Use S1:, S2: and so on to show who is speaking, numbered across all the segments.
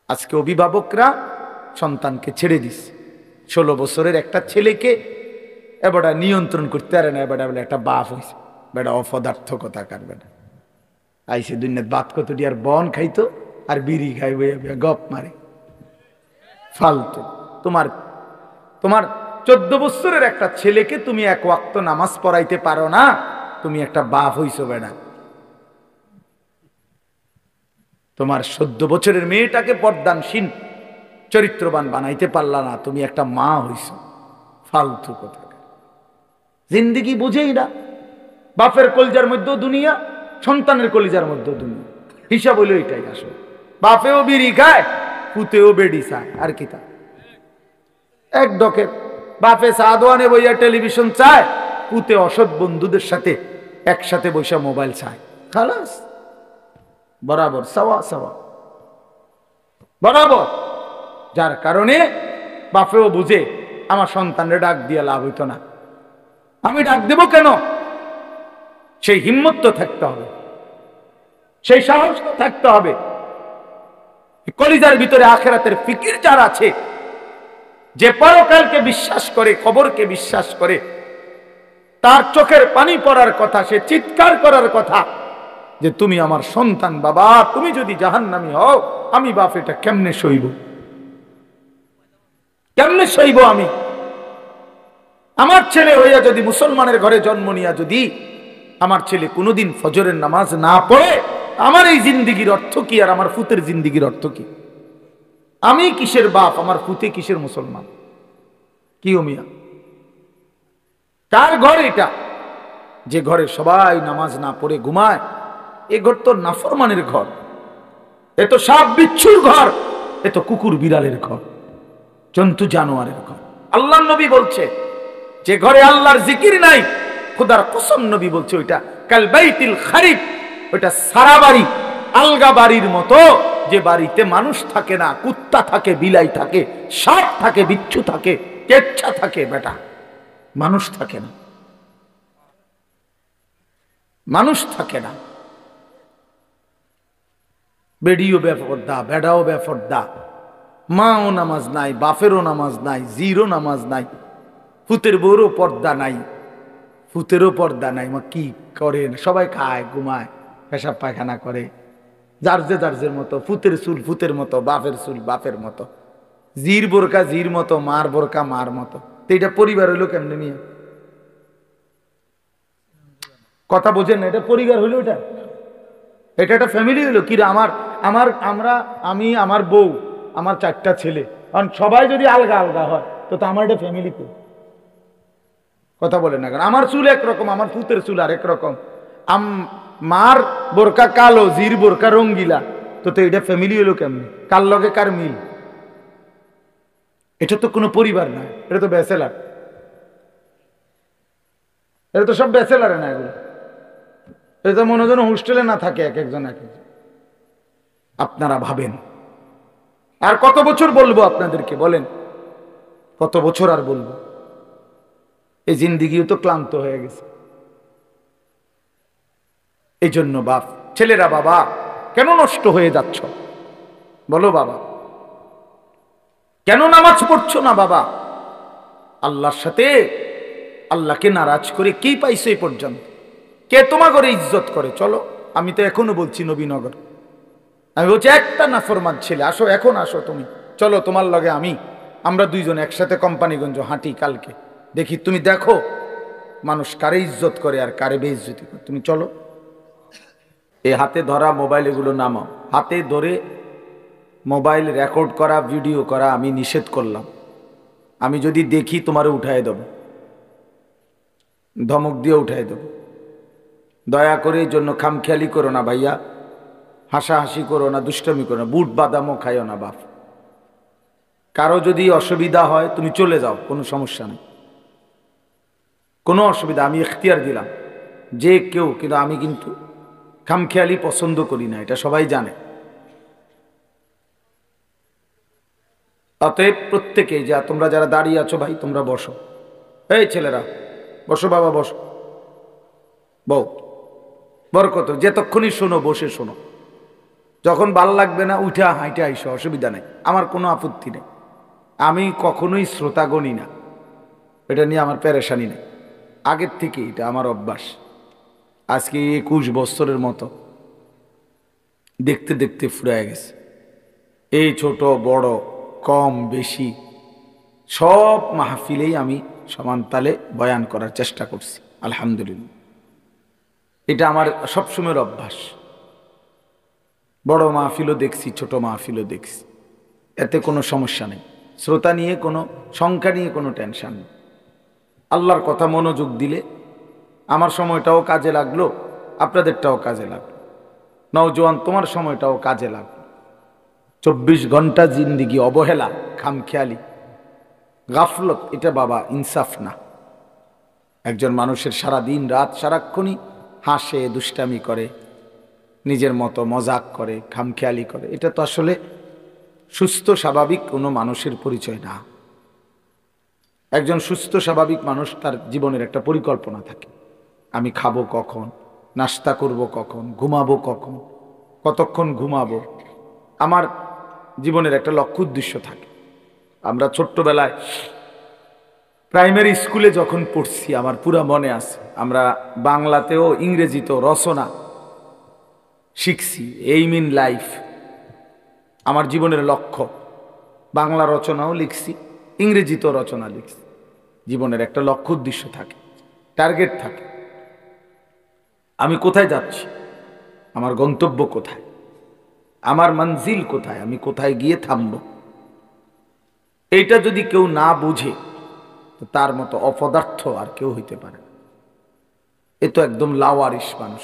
S1: আজকে অভিভাবকরা সন্তানকে ছেড়ে দিস। 16 বছরের একটা ছেলেকে এবারটা নিয়ন্ত্রণ করতে পারে না। এবারটা বলে একটা বাপ হয়েছে, বেটা অপদার্থ কথা কার বেটা আইসে দুনিয়ার বাত কতটি আর বন খাইতো আর বিড়ি খাইবে গপ মারে ফালতু। তোমার তোমার 14 বছরের একটা ছেলেকে তুমি এক ওয়াক্ত নামাজ পড়াইতে পারো না, তুমি একটা বাপ হইছো বেটা। তোমার 14 বছরের মেয়েটাকে পর্দানশীল চরিত্রবান বানাইতে পারলা না, তুমি একটা মা হইছো। ফালতু কথা, জিন্দিগি বুঝেই না। বাপের কলিজার মধ্যে দুনিয়া, সন্তানের কলিজার মধ্যে দুনিয়া, হিসাব হইলো এটাই আসলে। বাপেও বিড়ি খায়, পুতেও বেডি চায়, আর কি তা এক ডকে। বাপে চা দোয়ানে বইয়া টেলিভিশন চায়, পুতে অসৎ বন্ধুদের সাথে একসাথে বসে মোবাইল চায়। খালাস, বরাবর সাওয়া সাওয়া বরাবর। যার কারণে বাপেও বুঝে আমার সন্তানরে ডাক দিয়া লাভ হইতো না, আমি ডাক দেব কেন? সেই হিম্মত তো থাকতে হবে, সেই সাহস তো থাকতে হবে। কলিজার ভিতরে আখিরাতের ফিকির যার আছে, যে পরকালকে বিশ্বাস করে, খবরকে বিশ্বাস করে, তার চোখের পানি পড়ার কথা, সে চিৎকার করার কথা যে তুমি আমার সন্তান বাবা, তুমি যদি জাহান্নামী হও, আমি বাপ এটা কেমনে সইব? কেমনে সইব আমি? আমার ছেলে হইয়া যদি মুসলমানের ঘরে জন্ম নিয়া যদি আমার ছেলে কোনোদিন ফজরের নামাজ না পড়ে, আমার এই জিন্দিগির অর্থ কি? আর আমার ফুতের জিন্দিগির অর্থ কি? আমি কিসের বাপ, আমার ফুতে কিসের মুসলমান? কি ও মিয়া, কার ঘর এটা? যে ঘরে সবাই নামাজ না পড়ে ঘুমায়, এ ঘর তো নাফরমানের ঘর, এ তো সাপ বিচ্ছুর ঘর, এ তো কুকুর বিড়ালের ঘর, জন্তু জানোয়ারের ঘর। আল্লাহ নবী বলছে যে ঘরে আল্লাহর জিকির নাই, খোদার কসম নবী বলছে ওইটা কাল বাইতিল খারিব, ওইটা সারা বাড়ি, আলগা বাড়ির মতো। যে বাড়িতে মানুষ থাকে না, কুত্তা থাকে, বিলাই থাকে, সাপ থাকে, বিচ্ছু থাকে, কেচ্ছা থাকে, বেটা মানুষ থাকে না, মানুষ থাকে না। বেডিও বেফরদা, বেড়াও বেফরদা, মাও নামাজ নাই, বাপেরও নামাজ নাই, জিরও নামাজ নাই, ফুতের বউরও পর্দা নাই, ফুতেরও পর্দা নাই। মা কি করে? সবাই খায়, ঘুমায়, পেশাব পায়খানা করে, যার মতো। ফুতের চুল ফুতের মতো, বাপের চুল বাপের মতো, জির বোরকা জির মতো, মার বোরকা মার মতো। তো এটা পরিবার হইলো কেমনে মিয়া? কথা বোঝেন না? এটা পরিবার হইলো? এটা এটা একটা ফ্যামিলি হইলো কি? আমি, আমার বউ, আমার 4টা ছেলে, কারণ সবাই যদি আলগা আলগা হয় তো আমার এটা ফ্যামিলি কো? কথা বলেন না কেন? আমার চুল একরকম, আমার ফুতের চুল আরেক রকম, মার বোরকা কালো, জির বোরকা রঙ্গিলা, তো এটা ফ্যামিলি হইলো কেমনে? কার লগে কার মিল? এটা তো কোনো পরিবার না, এটা তো ব্যাচেলার, এটা তো সব ব্যাচেলার না, এগুলো এটা মনে হয় হোস্টেলে না থাকে এক একজন এক একজন। আপনারা ভাবেন আর কত বছর বলবো আপনাদেরকে? বলেন কত বছর আর বলবো? এই জিন্দিগিও তো ক্লান্ত হয়ে গেছে। এই জন্য বাপ, ছেলেরা, বাবা কেন নষ্ট হয়ে যাচ্ছ? বলো বাবা, কেন নামাজ পড়ছো না? বাবা, আল্লাহর সাথে আল্লাহকে নারাজ করে কি পাইছো এই পর্যন্ত? কে তোমার ঘরে ইজ্জত করে? চলো, আমি তো এখনো বলছি নবীনগর, আমি বলছি একটা নাফরমান ছেলে, আসো, এখন আসো তুমি, চলো তোমার লগে আমরা দুইজন একসাথে কোম্পানিগঞ্জ হাঁটি কালকে, দেখি, তুমি দেখো মানুষ কারে ইজ্জত করে আর কারে বেইজ্জতি করে। তুমি চলো। এই হাতে ধরা মোবাইল এগুলো নামাও। হাতে ধরে মোবাইল রেকর্ড করা, ভিডিও করা আমি নিষেধ করলাম। আমি যদি দেখি তোমারে উঠায় দেব, ধমক দিয়ে উঠায় দেব। দয়া করে এই জন্য খামখেয়ালি করো না ভাইয়া, হাসাহাসি করো না, দুষ্টামি করো না, বুট বাদামও খাইও না বাপ। কারো যদি অসুবিধা হয় তুমি চলে যাও, কোনো সমস্যা নেই, কোনো অসুবিধা, আমি এখতিয়ার দিলাম যে কেউ, কিন্তু আমি কিন্তু খামখেয়ালি পছন্দ করি না, এটা সবাই জানে। অতএব প্রত্যেকে, যা তোমরা যারা দাঁড়িয়ে আছো ভাই, তোমরা বসো। এই ছেলেরা বসো, বাবা বসো, বউ বরকত, যেতক্ষণই শোনো বসে শোনো, যখন ভাল লাগবে না উঠা হাইটে আইসো, অসুবিধা নেই, আমার কোনো আপত্তি নেই। আমি কখনোই শ্রোতা গণি না, এটা নিয়ে আমার পেরেশানি নেই। আগের থেকে এটা আমার অভ্যাস। আজকে 21 বছরের মতো দেখতে দেখতে ফুরায় গেছে। এই ছোট বড় কম বেশি সব মাহফিলেই আমি সমান তালে বয়ান করার চেষ্টা করছি, আলহামদুলিল্লাহ। এটা আমার সবসময়ের অভ্যাস। বড় মাহফিলও দেখছি, ছোট মাহফিলও দেখছি, এতে কোনো সমস্যা নেই। শ্রোতা নিয়ে কোনো সংখ্যা নিয়ে কোনো টেনশন নেই। আল্লাহর কথা মনোযোগ দিলে আমার সময়টাও কাজে লাগলো, আপনাদেরটাও কাজে লাগলো। নওজোয়ান তোমার সময়টাও কাজে লাগলো। 24 ঘন্টা জিন্দিগি অবহেলা, খামখেয়ালি, গাফলত, এটা বাবা ইনসাফ না। একজন মানুষের সারা দিন রাত সারাক্ষণই হাসে, দুষ্টামি করে, নিজের মতো মজাক করে, খামখেয়ালি করে, এটা তো আসলে সুস্থ স্বাভাবিক কোনো মানুষের পরিচয় না। একজন সুস্থ স্বাভাবিক মানুষ তার জীবনের একটা পরিকল্পনা থাকে। আমি খাবো কখন, নাস্তা করব কখন, ঘুমাবো কখন, কতক্ষণ ঘুমাবো, আমার জীবনের একটা লক্ষ্য উদ্দেশ্য থাকে। আমরা ছোট্টবেলায় প্রাইমারি স্কুলে যখন পড়ছি আমার পুরা মনে আছে, আমরা বাংলাতেও ইংরেজিতেও রচনা শিখছি। এইম ইন লাইফ আমার জীবনের লক্ষ্য। বাংলা রচনাও লিখছি, ইংরেজিতেও রচনা লিখছি। জীবনের একটা লক্ষ্য উদ্দেশ্য থাকে, টার্গেট থাকে। আমি কোথায় যাচ্ছি, আমার গন্তব্য কোথায়, আমার মঞ্জিল কোথায়, আমি কোথায় গিয়ে থামব, এইটা যদি কেউ না বুঝে তো তার মতো অপদার্থ আর কেউ হইতে পারে না। এ তো একদম লাওয়ারিশ মানুষ,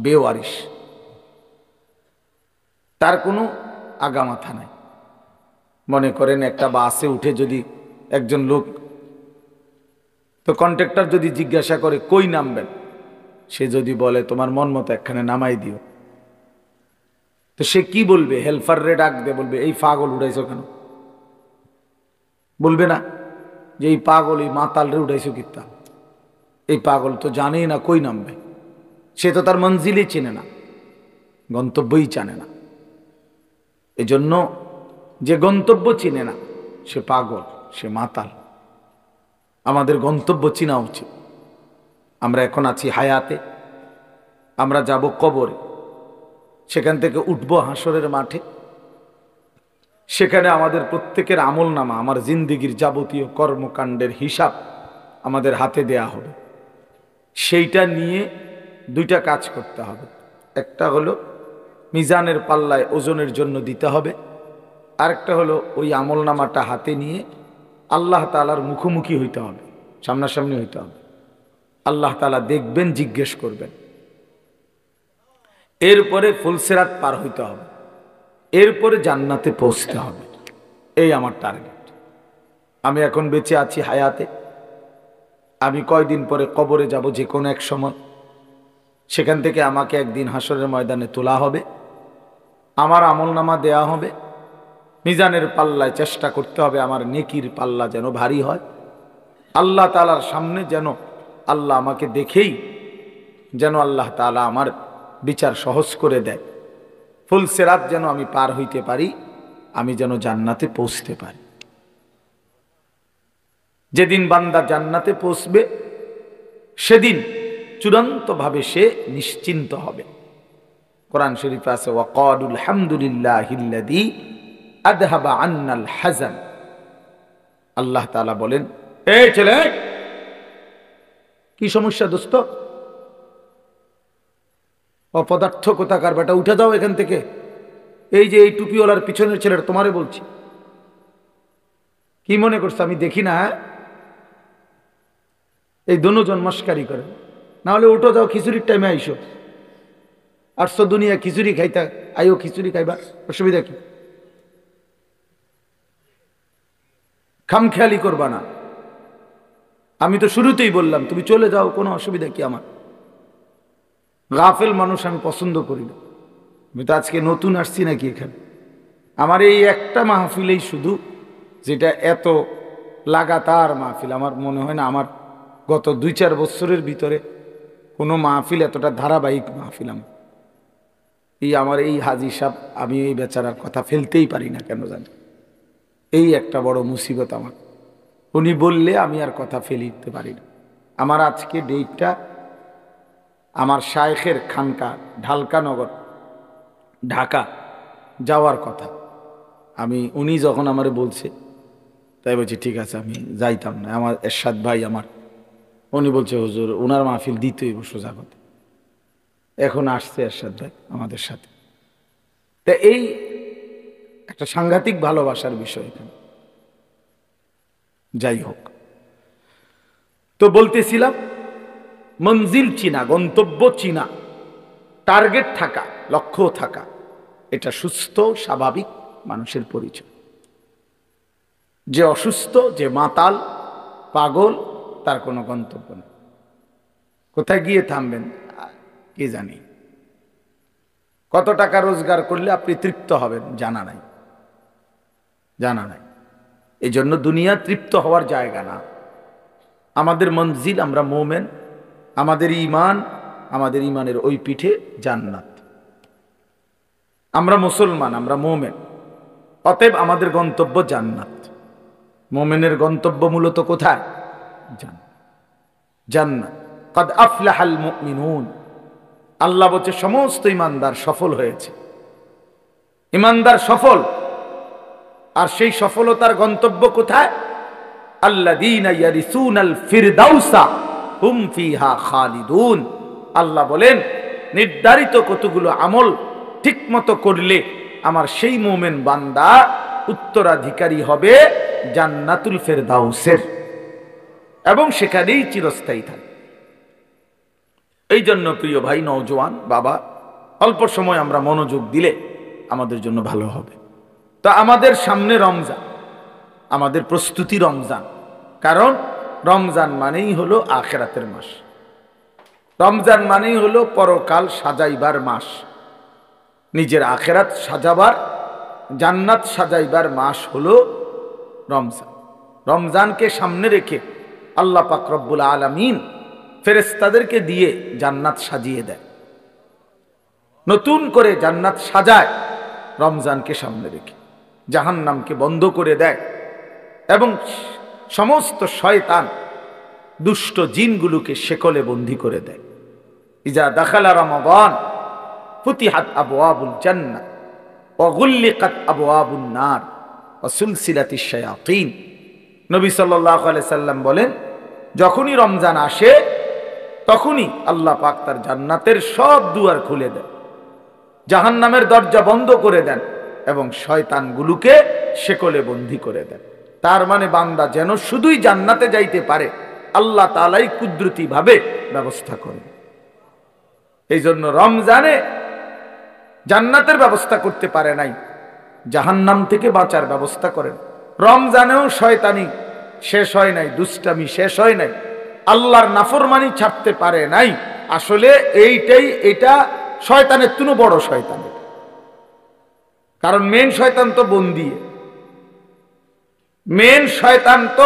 S1: বেওয়ারিশ, তার কোনো আগামাথা নাই। মনে করেন একটা বাসে উঠে যদি একজন লোক, তো কন্ট্রাক্টর যদি জিজ্ঞাসা করে কই নামবেন, সে যদি বলে তোমার মন মতো একখানে নামাই দিও, তো সে কি বলবে? হেল্পার রে ডাক দে, বলবে এই পাগল উড়াইছো কেন? বলবে না যে এই পাগল, এই মাতাল রে উড়াইছো কিত্তা, এই পাগল তো জানেই না কই নামবে। সে তো তার মঞ্জিলই চেনে না, গন্তব্যই জানে না। এজন্য যে গন্তব্য চিনে না সে পাগল, সে মাতাল। আমাদের গন্তব্য চিনা উচিত। আমরা এখন আছি হায়াতে, আমরা যাব কবরে, সেখান থেকে উঠব হাসরের মাঠে। সেখানে আমাদের প্রত্যেকের আমল নামা, আমার জিন্দিগির যাবতীয় কর্মকাণ্ডের হিসাব আমাদের হাতে দেয়া হবে। সেইটা নিয়ে দুইটা কাজ করতে হবে। একটা হলো মিজানের পাল্লায় ওজনের জন্য দিতে হবে, আরেকটা হলো ওই আমল নামাটা হাতে নিয়ে আল্লাহ তাআলার মুখোমুখি হইতে হবে, সামনাসামনি হইতে হবে। আল্লাহ তাআলা দেখবেন, জিজ্ঞেস করবেন। এরপরে ফুলসিরাত পার হইতে হবে, এরপরে জান্নাতে পৌঁছতে হবে। এই আমার টার্গেট। আমি এখন বেঁচে আছি হায়াতে, আমি কয়দিন পরে কবরে যাব, যে কোনো এক সময়। সেখান থেকে আমাকে একদিন হাসরের ময়দানে তোলা হবে, আমার আমলনামা দেয়া হবে। মিজানের পাল্লায় চেষ্টা করতে হবে আমার নেকির পাল্লা যেন ভারী হয়। আল্লাহ তাআলার সামনে যেন আল্লাহ আমাকে দেখেই যেন আল্লাহ তাআলা আমার বিচার সহজ করে দেয়। ফুলসিরাত যেন আমি পার হইতে পারি, আমি যেন জান্নাতে পৌঁছতে পারি। যেদিন বান্দা জান্নাতে পৌঁছবে সেদিন চূড়ান্তভাবে সে নিশ্চিন্ত হবে। কোরআন শরীফে আছে ওয়াকালুল হামদুলিল্লাহিল্লাযী আযহাবা আন্নাল হাযান। আল্লাহ তাআলা বলেন, এই ছেলে কি সমস্যা দোস্ত? অপদার্থ কোথাকার বেটা, উঠে যাও এখান থেকে। এই যে এই টুপিওয়ালার পিছনের ছেলেটা, তোমারে বলছি। কি মনে করছো আমি দেখি না? এই দুজন মস্কারি করে। না হলে উঠো যাও, খিচুড়ির টাইমে আইসো। আসছো দুনিয়া খিচুড়ি খাইতা, আইও খিচুড়ি খাইবা, অসুবিধা কি? খামখেয়ালি করবা না। আমি তো শুরুতেই বললাম তুমি চলে যাও, কোনো অসুবিধা কি আমার? গাফেল মানুষ আমি পছন্দ করি না। আমি তো আজকে নতুন আসছি নাকি এখানে? আমার এই একটা মাহফিলেই শুধু, যেটা এত লাগাতার মাহফিল, আমার মনে হয় না আমার গত 2-4 বছরের ভিতরে কোনো মাহফিল এতটা ধারাবাহিক মাহফিল আমার। এই আমার এই হাজী সাহেব, আমি এই বেচারার কথা ফেলতেই পারি না কেন জানি, এই একটা বড় মুসিবত আমার। উনি বললে আমি আর কথা ফেলিতে পারি না। আমার আজকে ডেটটা আমার শায়েখের খানকা ঢালকানগর ঢাকা যাওয়ার কথা। উনি যখন আমারে বলছে, তাই বলছি ঠিক আছে আমি যাইতাম না। আমার এরশাদ ভাই আমার, উনি বলছে হুজুর ওনার মাহফিল দিতেই সোজা কথা। এখন আসছে এরশাদ ভাই আমাদের সাথে। তা এই একটা সাংঘাতিক ভালোবাসার বিষয় এখানে। যাই হোক, তো বলতেছিলাম মঞ্জিল চিনা, গন্তব্য চিনা, টার্গেট থাকা, লক্ষ্য থাকা, এটা সুস্থ স্বাভাবিক মানুষের পরিচয়। যে অসুস্থ, যে মাতাল পাগল, তার কোনো গন্তব্য নেই। কোথায় গিয়ে থামবেন কে জানি। কত টাকা রোজগার করলে আপনি তৃপ্ত হবেন জানা নাই, জানা নাই। এই জন্য দুনিয়া তৃপ্ত হওয়ার জায়গা না। আমাদের মঞ্জিল, আমরা মোমেন, আমাদের ঈমান, আমাদের ঈমানের ওই পিঠে জান্নাত। আমরা মুসলমান, আমরা মোমেন, অতএব আমাদের গন্তব্য জান্নাত। মোমেনের গন্তব্য মূলত কোথায়? জান্নাত। কদ আফলাহাল মুমিনুন, আল্লাহ বলছে সমস্ত ঈমানদার সফল হয়েছে। ঈমানদার সফল, আর সেই সফলতার গন্তব্য কোথায়? আল্লাযীনা ইয়ারিসুনাল ফিরদাউসা হুম ফিহা খালিদুন। আল্লাহ বলেন নির্ধারিত কতগুলো আমল ঠিকমতো করলে আমার সেই মুমিন বান্দা উত্তরাধিকারী হবে জান্নাতুল ফিরদাউসের, এবং সেখানেই চিরস্থায়ী থাকবে। এই জন্য প্রিয় ভাই, নওজোয়ান বাবা, অল্প সময় আমরা মনোযোগ দিলে আমাদের জন্য ভালো হবে। তো আমাদের সামনে রমজান, আমাদের প্রস্তুতি রমজান। কারণ রমজান মানেই হলো আখিরাতের মাস, রমজান মানেই হলো পরকাল সাজাইবার মাস, নিজের আখিরাত সাজাবার, জান্নাত সাজাইবার মাস হলো রমজান। রমজানকে সামনে রেখে আল্লাহ পাক রব্বুল আলামিন ফেরেশতাদেরকে দিয়ে জান্নাত সাজিয়ে দেয়, নতুন করে জান্নাত সাজায় রমজানকে সামনে রেখে, জাহান্নামকে বন্ধ করে দেয়, এবং সমস্ত শয়তান দুষ্ট জিনগুলোকে শেকলে বন্দী করে দেয়। ইজা দাখালা রমাদান ফুতিহাত আবওয়াবুল জান্নাহ ওয়া গুল্লিকাত আবওয়াবুন নার ওয়া সুলসিলাতিশ শায়াতিন। নবী সাল্লাল্লাহু আলাইহি সাল্লাম বলেন, যখনই রমজান আসে তখনই আল্লাহ পাক তার জান্নাতের সব দুয়ার খুলে দেন, জাহান্নামের দরজা বন্ধ করে দেন, এবং শয়তানগুলোকে শেকলে বন্দী করে দেন। তার মানে বান্দা যেন শুধুই জান্নাতে যাইতে পারে, আল্লাহ তাআলাই কুদরতি ভাবে ব্যবস্থা করেন। এই জন্য রমজানে জান্নাতের ব্যবস্থা করতে পারে নাই, জাহান্নাম থেকে বাঁচার ব্যবস্থা করেন। রমজানেও শয়তানি শেষ হয় নাই, দুষ্টামি শেষ হয় নাই, আল্লাহর নাফরমানি ছাড়তে পারে নাই। আসলে এটা শয়তানের তুনো বড় শয়তান, কারণ মেন শয়তান তো বন্দী, মেন শয়তান তো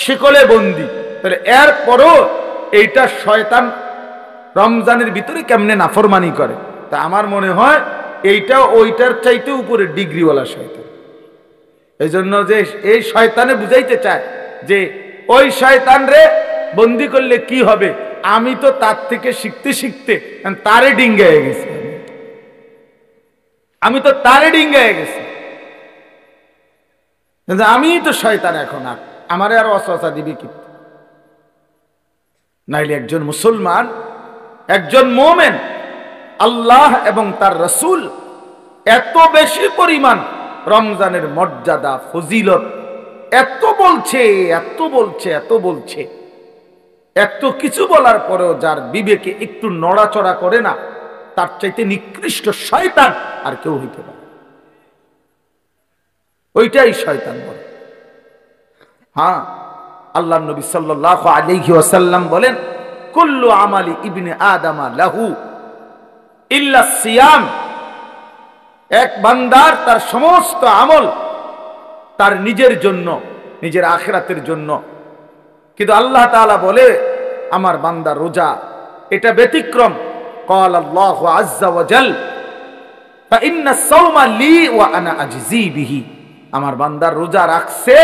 S1: শিকলে বন্দী। তাহলে এরপরও এইটা শয়তান রমজানের ভিতরে কেমনে নাফরমানি করে, তা আমার মনে হয় এইটা ওইটার চাইতে উপরে ডিগ্রিওয়ালা শয়তান। এই জন্য যে এই শয়তানে বুঝাইতে চায় যে ওই শয়তান রে বন্দি করলে কি হবে, আমি তো তার থেকে শিখতে শিখতে তারে ডিঙ্গায় গেছি, আমি তো তারে ডিঙ্গায় গেছি, আমি তো শয়তান, এখন আর আমারে আর ওয়াসওয়াসা দিবি কি? নাইলে একজন মুসলমান, একজন মুমিন আল্লাহ এবং তার রাসূল এত বেশি পরিমাণ রমজানের মর্যাদা ফজিলত এত বলছে, এত বলছে, এত বলছে, এত কিছু বলার পরেও যার বিবেকে একটু নড়াচড়া করে না, তার চাইতে নিকৃষ্ট শয়তান আর কেউ হইতে পারে। ওইটাই শয়তান বলে। হ্যাঁ, আল্লাহ নবী সাল্লাল্লাহু আলাইহি ওয়াসাল্লাম বলেন, কুল্লু আমালি ইবনে আদামা লাহু ইল্লা সিয়াম। এক বান্দার তার সমস্ত আমল তার নিজের জন্য, নিজের আখিরাতের জন্য, কিন্তু আল্লাহ তাআলা বলে আমার বান্দা রোজা, এটা ব্যতিক্রম। ক্বাল আল্লাহু আযজা ওয়া জাল, ফাইন্নাস সাওমা লি ওয়া আনা আজজি বিহি, আমার বান্দার রোজা রাখছে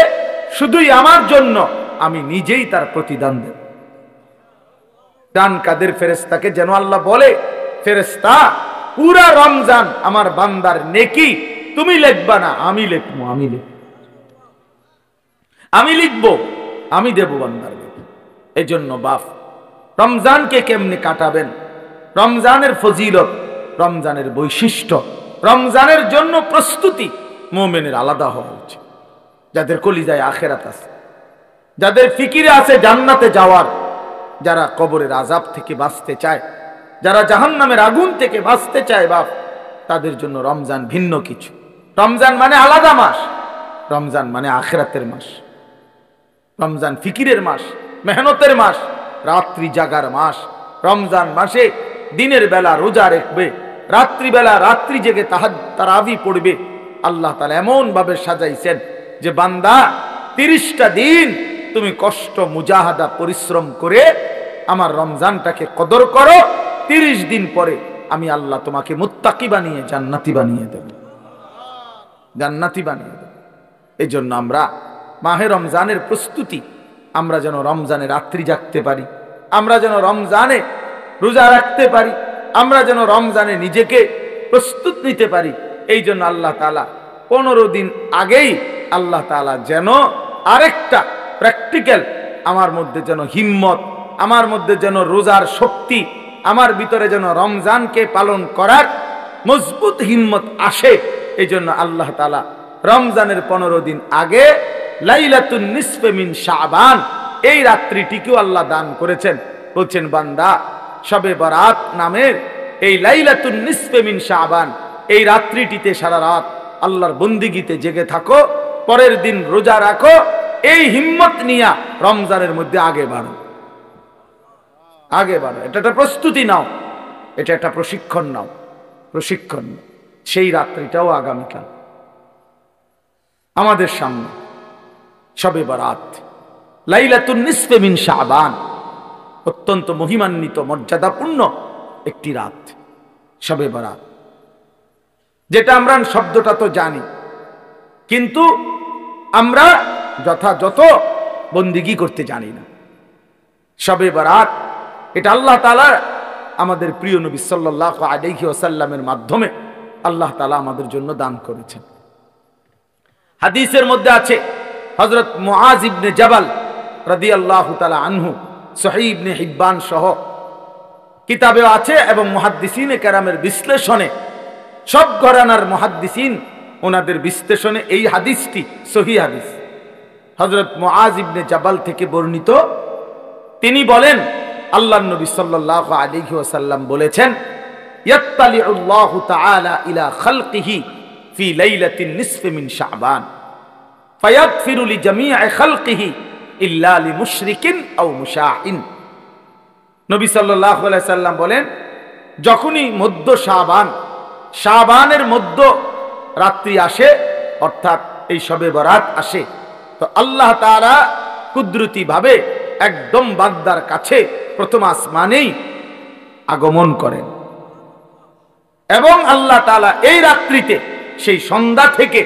S1: শুধুই আমার জন্য, আমি নিজেই তার প্রতিদান দেব। ডান কাদের ফেরেশতাকে যেন আল্লাহ বলে, ফেরেশতা পুরা রমজান আমার বান্দার নেকি তুমি লিখবা না, আমি লিখবো, আমি লিখবো, আমি দেব বান্দার। এই জন্য বাপ, রমজানকে কেমনে কাটাবেন, রমজানের ফজিলত, রমজানের বৈশিষ্ট্য, রমজানের জন্য প্রস্তুতি মুমিনের আলাদা হওয়া উচিত। যাদের কলিজায় আখিরাত আছে, যাদের ফিকিরে আছে জান্নাতে যাওয়ার, যারা কবরের আযাব থেকে বাঁচতে চায়, যারা জাহান্নামের আগুন থেকে বাঁচতে চায় বাপ, তাদের জন্য রমজান ভিন্ন কিছু। রমজান মানে আলাদা মাস, রমজান মানে আখিরাতের মাস, রমজান ফিকিরের মাস, মেহনতের মাস, রাত্রি জাগার মাস। রমজান মাসে দিনের বেলা রোজা রাখবে, রাত্রি বেলা রাত্রি জেগে তারাবি পড়বে। আল্লাহ তাআলা এমন ভাবে সাজাইছেন যে বান্দা 30টা দিন তুমি কষ্ট মুজাহাদা পরিশ্রম করে আমার রমজানটাকে কদর করো, 30 দিন পরে আমি আল্লাহ তোমাকে মুত্তাকি বানিয়ে জান্নাতি বানিয়ে দেব, জান্নাতি বানিয়ে দেব। এই জন্য আমরা মাহে রমজানের প্রস্তুতি, আমরা যেন রমজানে রাত্রি জাগতে পারি, আমরা যেন রমজানে রোজা রাখতে পারি, আমরা যেন রমজানে নিজেকে প্রস্তুত নিতে পারি। এই জন্য আল্লাহ তাআলা 15 দিন আগেই আল্লাহ তাআলা যেন আরেকটা প্র্যাকটিক্যাল আমার মধ্যে যেন হিম্মত, আমার মধ্যে যেন রোজার শক্তি, আমার ভিতরে যেন রমজানকে পালন করার মজবুত হিম্মত আসে। এই জন্য আল্লাহ তাআলা রমজানের 15 দিন আগে লাইলাতুন নিসফে মিন শাবান এই রাত্রিটিকেও আল্লাহ দান করেছেন। বলছেন বান্দা শবে বরাত নামের এই লাইলাতুন নিসফে মিন শাবান এই রাত্রিটিতে সারা রাত আল্লাহর বন্দিগিতে জেগে থাকো, পরের দিন রোজা রাখো, এই হিম্মত নিয়ে রমজানের মধ্যে আগে বাড়ো, আগে বাড়ো। এটা একটা প্রস্তুতি নাও, এটা একটা প্রশিক্ষণ নাও, প্রশিক্ষণ। সেই রাত্রিটাও আগামীকাল আমাদের সামনে, শবে বরাত লাইলাতুন নিসফে মিন শাবান, অত্যন্ত মহিমান্বিত মর্যাদাপূর্ণ একটি রাত শবে বরাত, যেটা আমরা শব্দটা তো জানি, কিন্তু আমরা যথাযথ বন্দিগি করতে জানি না। শবে বরাত এটা আল্লাহ তাআলা আমাদের প্রিয় নবী সাল্লাল্লাহু আলাইহি ওয়াসাল্লামের মাধ্যমে আল্লাহ তাআলা আমাদের জন্য দান করেছেন। হাদিসের মধ্যে আছে হযরত মুআজ ইবনে জাবাল রাদিয়াল্লাহু তাআলা আনহু, সহিহ ইবনে হিব্বান সহ কিতাবে আছে, এবং মুহাদ্দিসিনে কেরামের বিশ্লেষণে, সব ঘরানার মুহাদ্দিসিন ওনাদের বিশ্লেষণে এই হাদিসটি সহিহ হাদিস। হযরত মুআজ ইবনে জাবাল থেকে বর্ণিত, তিনি বলেন আল্লাহর নবী সাল্লাল্লাহু আলাইহি ওয়াসাল্লাম বলেছেন, ইয়াত্তালিউল্লাহু তাআলা ইলা খালকিহি ফি লাইলাতিন নিসফি মিন শাবান ফায়াগফিরু লিজামিই খালকিহি ইল্লা লিমুশরিকিন আও মুশাহিন। নবী সাল্লাল্লাহু আলাইহি ওয়াসাল্লাম বলেন, যখনই মধ্য শাবান, শাবানের মধ্য রাত্রি আসে, অর্থাৎ এই শবে বরাত আসে, তো আল্লাহ তাআলা কুদরতি ভাবে একদম বান্দার কাছে প্রথম আসমানেই আগমন করেন, এবং আল্লাহ তাআলা এই রাত্রিতে সেই সন্ধ্যা থেকে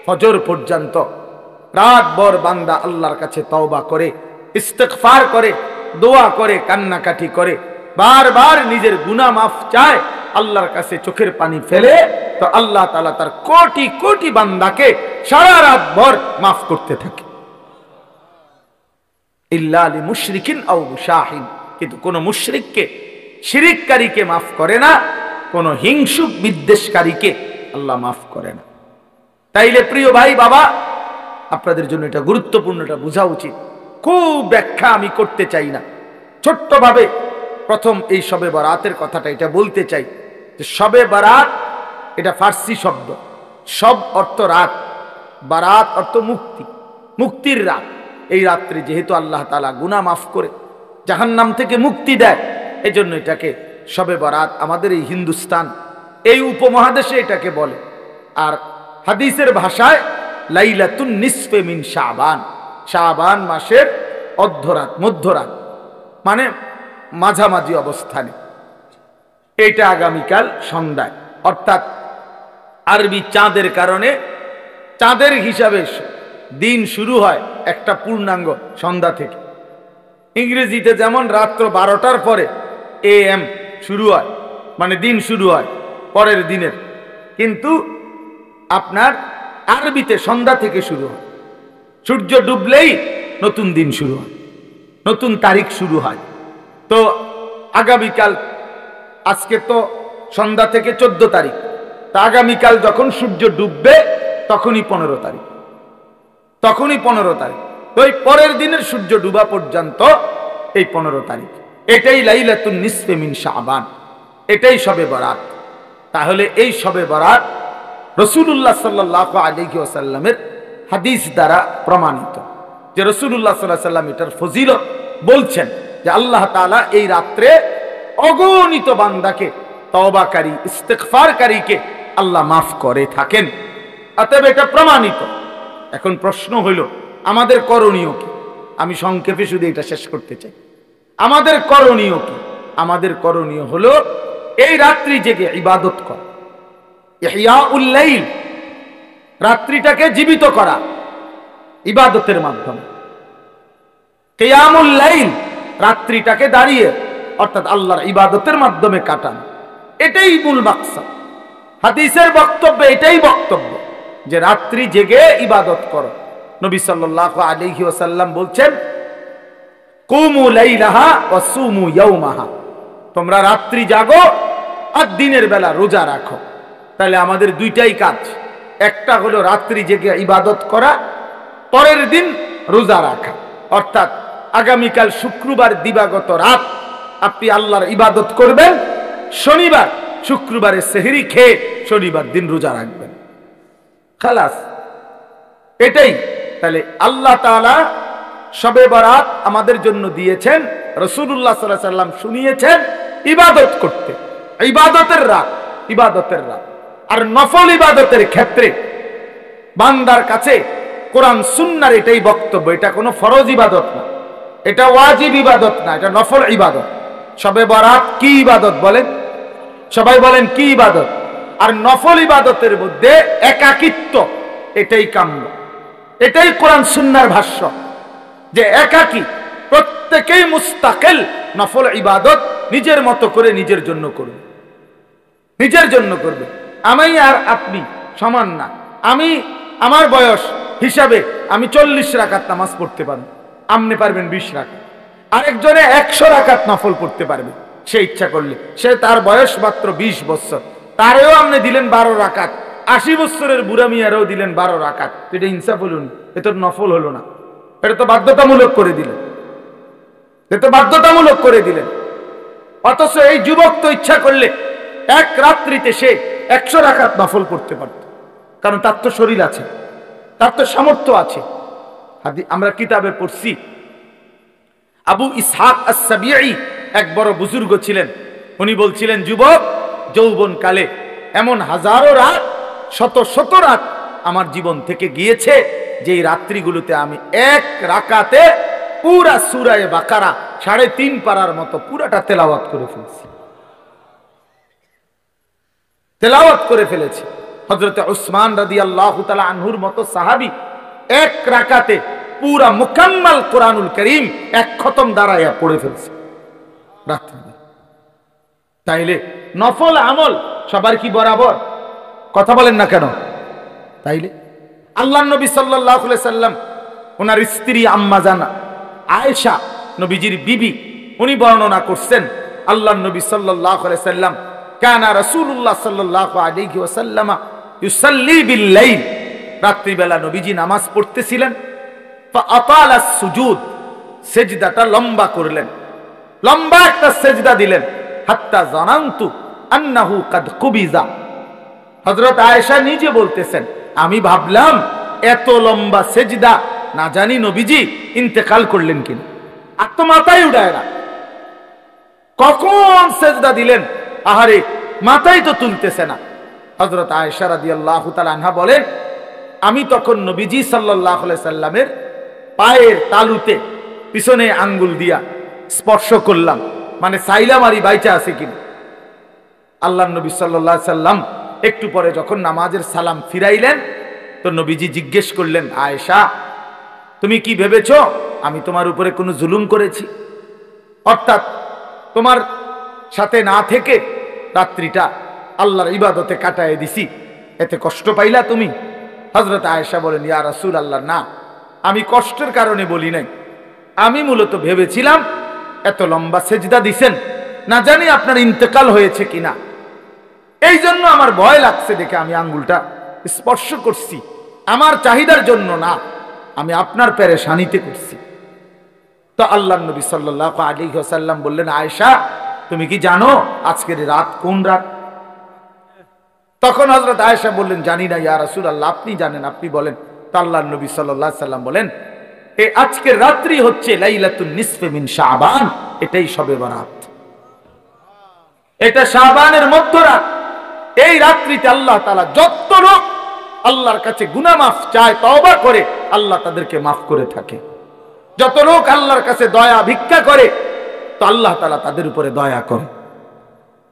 S1: ফজর পর্যন্ত রাতভর বান্দা আল্লাহর কাছে তওবা করে, ইস্তিগফার করে, দোয়া করে, কান্নাকাটি করে, বারবার নিজের গুনাহ মাফ চায়, আল্লাহর কাছে চোখের পানি ফেলে, তো আল্লাহ তাআলা তার কোটি কোটি বান্দাকে সারা রাত ভর মাফ করতে থাকে। ইল্লা লিমুশরিকিন আও মুশাহিন, কিন্তু কোন মুশরিককে, শিরিককারীকে মাফ করে না, কোন হিংসুক বিদ্বেষকারীকে আল্লাহ মাফ করে না। তাইলে প্রিয় ভাই বাবা, আপনাদের জন্য এটা গুরুত্বপূর্ণ, এটা বোঝা উচিত। খুব ব্যাখ্যা আমি করতে চাই না, ছোট্টভাবে প্রথম এই শবে বরাতের কথাটা এটা বলতে চাই যে শবে বরাত এটা ফার্সি শব্দ, সব অর্থ রাত, বারাত অর্থ মুক্তি, মুক্তির রাত। এই রাত্রে যেহেতু আল্লাহ তাআলা গুনাহ মাফ করে জাহান্নাম থেকে মুক্তি দেয়, এই জন্য এটাকে শবে বরাত আমাদের এই হিন্দুস্তান, এই উপমহাদেশে এটাকে বলে। আর হাদিসের ভাষায় লাইলাতুন নিসফে মিন শাবান, শাবান মাসের অর্ধরাত, মধ্যরাত, মানে মাঝামাঝি অবস্থানে। এইটা আগামীকাল সন্ধ্যায়, অর্থাৎ আরবি চাঁদের কারণে চাঁদের হিসাবে দিন শুরু হয় একটা পূর্ণাঙ্গ সন্ধ্যা থেকে। ইংরেজিতে যেমন রাত্র 12টার পরে AM শুরু হয়, মানে দিন শুরু হয় পরের দিনের, কিন্তু আপনার আরবিতে সন্ধ্যা থেকে শুরু হয়। সূর্য ডুবলেই নতুন দিন শুরু হয়, নতুন তারিখ শুরু হয়। তো আগামীকাল, আজকে তো সন্ধ্যা থেকে 14 তারিখ, তা আগামীকাল যখন সূর্য ডুববে তখনই 15 তারিখ, তখনই 15 তারিখ। তো এই পরের দিনের সূর্য ডুবা পর্যন্ত এই 15 তারিখ, এটাই লাইলাতুন নিসফে মিন শাবান, এটাই শবে বরাত। তাহলে এই শবে বরাত রাসূলুল্লাহ সাল্লাল্লাহু আলাইহি ওয়াসাল্লামের হাদিস দ্বারা প্রমাণিত, যে রাসূলুল্লাহ সাল্লাল্লাহু আলাইহি ওয়াসাল্লাম এটার ফজিলত বলছেন যে আল্লাহ তাআলা এই রাত্রে অগণিত বান্দাকে, তওবাকারী ইস্তিগফারকারীকে আল্লাহ মাফ করে থাকেন। অতএব এটা প্রমাণিত। এখন প্রশ্ন হইল আমাদের করণীয় কি? আমি সংক্ষেপে শুধু এটা শেষ করতে চাই। আমাদের করণীয় কি? আমাদের করণীয় হলো এই রাত্রি জেগে ইবাদত করা, ইহইয়াউল লাইল, রাত্রিটাকে জীবিত করা ইবাদতের মাধ্যমে। কিয়ামুল লাইল, রাত্রিটাকে দাঁড়িয়ে অর্থাৎ আল্লাহর ইবাদতের মাধ্যমে কাটানো, এটাই মূল মাকসাদ। হাদিসের বক্তব্য এটাই বক্তব্য যে রাত্রি জেগে ইবাদত করো। নবী সাল্লাল্লাহু আলাইহি ওয়াসাল্লাম বলছেন, কুমু লাইলাহা ওয়া সুমু ইয়াওমাহা, তোমরা রাত্রি জাগো আর দিনের বেলা রোজা রাখো। তাহলে আমাদের দুইটাই কাজ, একটা হলো রাত্রি জেগে ইবাদত করা, পরের দিন রোজা রাখা। অর্থাৎ আগামীকাল শুক্রবার দিবাগত রাত আপনি আল্লাহর ইবাদত করবেন, শনিবার শুক্রবারে সেহরি খেয়ে শনিবার দিন রোজা রাখবেন, খালাস, এটাই। তাহলে আল্লাহ তাআলা শবে বরাত আমাদের জন্য দিয়েছেন, রাসূলুল্লাহ সাল্লাল্লাহু আলাইহি ওয়াসাল্লাম শুনিয়েছেন ইবাদত করতে, ইবাদতের রাত, ইবাদতের রাত। আর নফল ইবাদতের ক্ষেত্রে বান্দার কাছে কোরআন সুন্নাহর এটাই বক্তব্য, এটা কোনো ফরজ ইবাদত না, এটা ওয়াজিব ইবাদত না, এটা নফল ইবাদত। শবে বরাত কি ইবাদত বলেন? সবাই বলেন কি ইবাদত? আর নফল ইবাদতের মধ্যে একাকিত্ব, এটাই কাম্য, এটাই কোরআন সুন্নাহর ভাষ্য, যে একাকী, প্রত্যেকেই মুস্তাকিল নফল ইবাদত নিজের মতো করে নিজের জন্য করবে, নিজের জন্য করবে। আমি আর আপনি সমান না। আমি আমার বয়স হিসাবে আমি 40 রাকাত নামাজ পড়তে পারবো, আপনি পারবেন 20 রাকাত। আরেকজনে 100 রাকাত নফল পড়তে পারবে সে ইচ্ছা করলে, সে তার বয়স মাত্র 20 বছর, তারেও আপনি দিলেন 12 রাকাত, 80 বছরের বুড়া মিয়ারেও দিলেন 12 রাকাত। এটা ইনসাফ হলো না, এটা নফল হলো না, এটা তো বাধ্যতামূলক করে দিলেন, এটা বাধ্যতামূলক করে দিলেন। অথচ এই যুবক তো ইচ্ছা করলে এক রাত্রিতে সে 100 রাকাত নফল করতে পারত, কারণ তার তো শরীর আছে, তার তো সামর্থ্য আছে। আমরা কিতাবে পড়ছি, আবু ইসহাক আস-সাবিঈ এক বড় বুজুর্গ ছিলেন, উনি বলছিলেন, যুবক যৌবন কালে এমন হাজারো রাত, শত শত রাত আমার জীবন থেকে গিয়েছে, যে এই রাত্রিগুলোতে আমি এক রাকাতে পুরা সূরা বাকারা 3.5 পারার মতো পুরাটা তেলাওয়াত করে ফেলেছি, তেলাওয়াত করে ফেলেছি। হযরত উসমান রাদিয়াল্লাহু তাআলা আনহুর মতো সাহাবী এক রাকাতে পুরা মুকাম্মাল কোরআনুল কারীম এক খতম দাঁড়ায়া পড়ে ফেলছে রাত্রে। তাইলে নফল আমল সবার কি বরাবর? কথা বলেন না কেন? তাইলে আল্লাহর নবী সাল্লাল্লাহু আলাইহি সাল্লাম, ওনার স্ত্রী আম্মা জান আয়েশা, নবীজির বিবি, উনি বর্ণনা করছেন, আল্লাহর নবী সাল্লাল্লাহু আলাইহি সাল্লাম, কানা রাসূলুল্লাহ সাল্লাল্লাহু আলাইহি ওয়াসাল্লাম ইউসাল্লি বিল লাইল, রাত্রি বেলা নবীজি নামাজ পড়তেছিলেন। ফাআতালা সুজুদ, সিজদাটা লম্বা করলেন, লম্বা একটা সিজদা দিলেন। হাত্তা জানান্তু আন্নাহু কাদ কুবিজা, হযরত আয়েশা নিজে বলতেছেন, আমি ভাবলাম এত লম্বা সিজদা, না জানি নবীজি ইন্তেকাল করলেন কিনা। আর তো মাথায় উঠায় না, কখন সিজদা দিলেন, আহারে মাথায় তো তুলতেছে না। হযরত আয়েশা রাদিয়াল্লাহু তাআলা আনহা বলেন, আমি তখন নবীজি সাল্লাল্লাহু আলাইহি সাল্লামের পায়ের তালুতে পিছনে আঙ্গুল দিয়া স্পর্শ করলাম, মানে সাইলাম আর বাইচা আছে কিনা। আল্লাহর নবী সাল্লাল্লাহু আলাইহি সাল্লাম একটু পরে যখন নামাজের সালাম ফিরাইলেন তো নবীজি জিজ্ঞেস করলেন, আয়েশা তুমি কি ভেবেছো আমি তোমার উপরে কোনো জুলুম করেছি, অর্থাৎ তোমার সাথে না থেকে রাত্রিটা আল্লাহর ইবাদতে কাটায় দিছি, এতে কষ্ট পাইলা তুমি? হযরত আয়েশা বলেন, ইয়া রাসূলুল্লাহ, না, আমি কষ্টের কারণে বলি নাই, আমি মূলত ভেবেছিলাম এত লম্বা সেজদা দিছেন, না জানি আপনার ইন্তেকাল হয়েছে কিনা, এই জন্য আমার ভয় লাগছে দেখে আমি আঙ্গুলটা স্পর্শ করছি, আমার চাহিদার জন্য না, আমি আপনার পেরেশানিতে করছি। তো আল্লাহর নবী সাল্লাল্লাহু আলাইহি ওয়াসাল্লাম বললেন, আয়েশা তুমি কি জানো আজকের রাত কোন রাত? তখন হযরত আয়েশা বললেন, জানি না ইয়া রাসূলুল্লাহ, আপনি জানেন, আপনি বলেন। তো আল্লাহর নবী সাল্লাল্লাহু আলাইহি ওয়াসাল্লাম বলেন, এই আজকের রাত্রি হচ্ছে লাইলাতুন নিসফে মিন শাবান, এটাই শবে বরাত, এটা শাবানের মধ্যরাত। এই রাত্রিতে আল্লাহ তাআলা যত লোক আল্লাহর কাছে গুনাহ মাফ চায়, তওবা করে, আল্লাহ তাদেরকে মাফ করে থাকে। যত লোক আল্লাহর কাছে দয়া ভিক্ষা করে তো আল্লাহ তাআলা তাদের উপরে দয়া করে,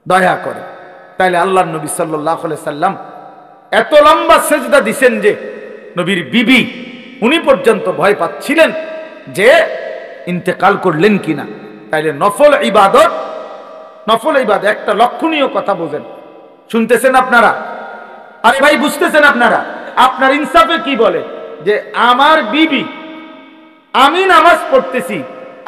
S1: দয়া করে। তাইলে আল্লাহর নবী সাল্লাল্লাহু আলাইহি সাল্লাম এত লম্বা সেজদা দিবেন যে নবীর বিবি উনি পর্যন্ত ভয় পাচ্ছিলেন যে ইন্তেকাল করলেন কিনা। তাইলে নফল ইবাদত একটা লক্ষণীয় কথা বোঝেন, শুনতেছেন আপনারা? আরে ভাই বুঝতেছেন আপনারা? আপনার ইনসাফে কি বলে যে আমার বিবি, আমি নামাজ পড়তেছি,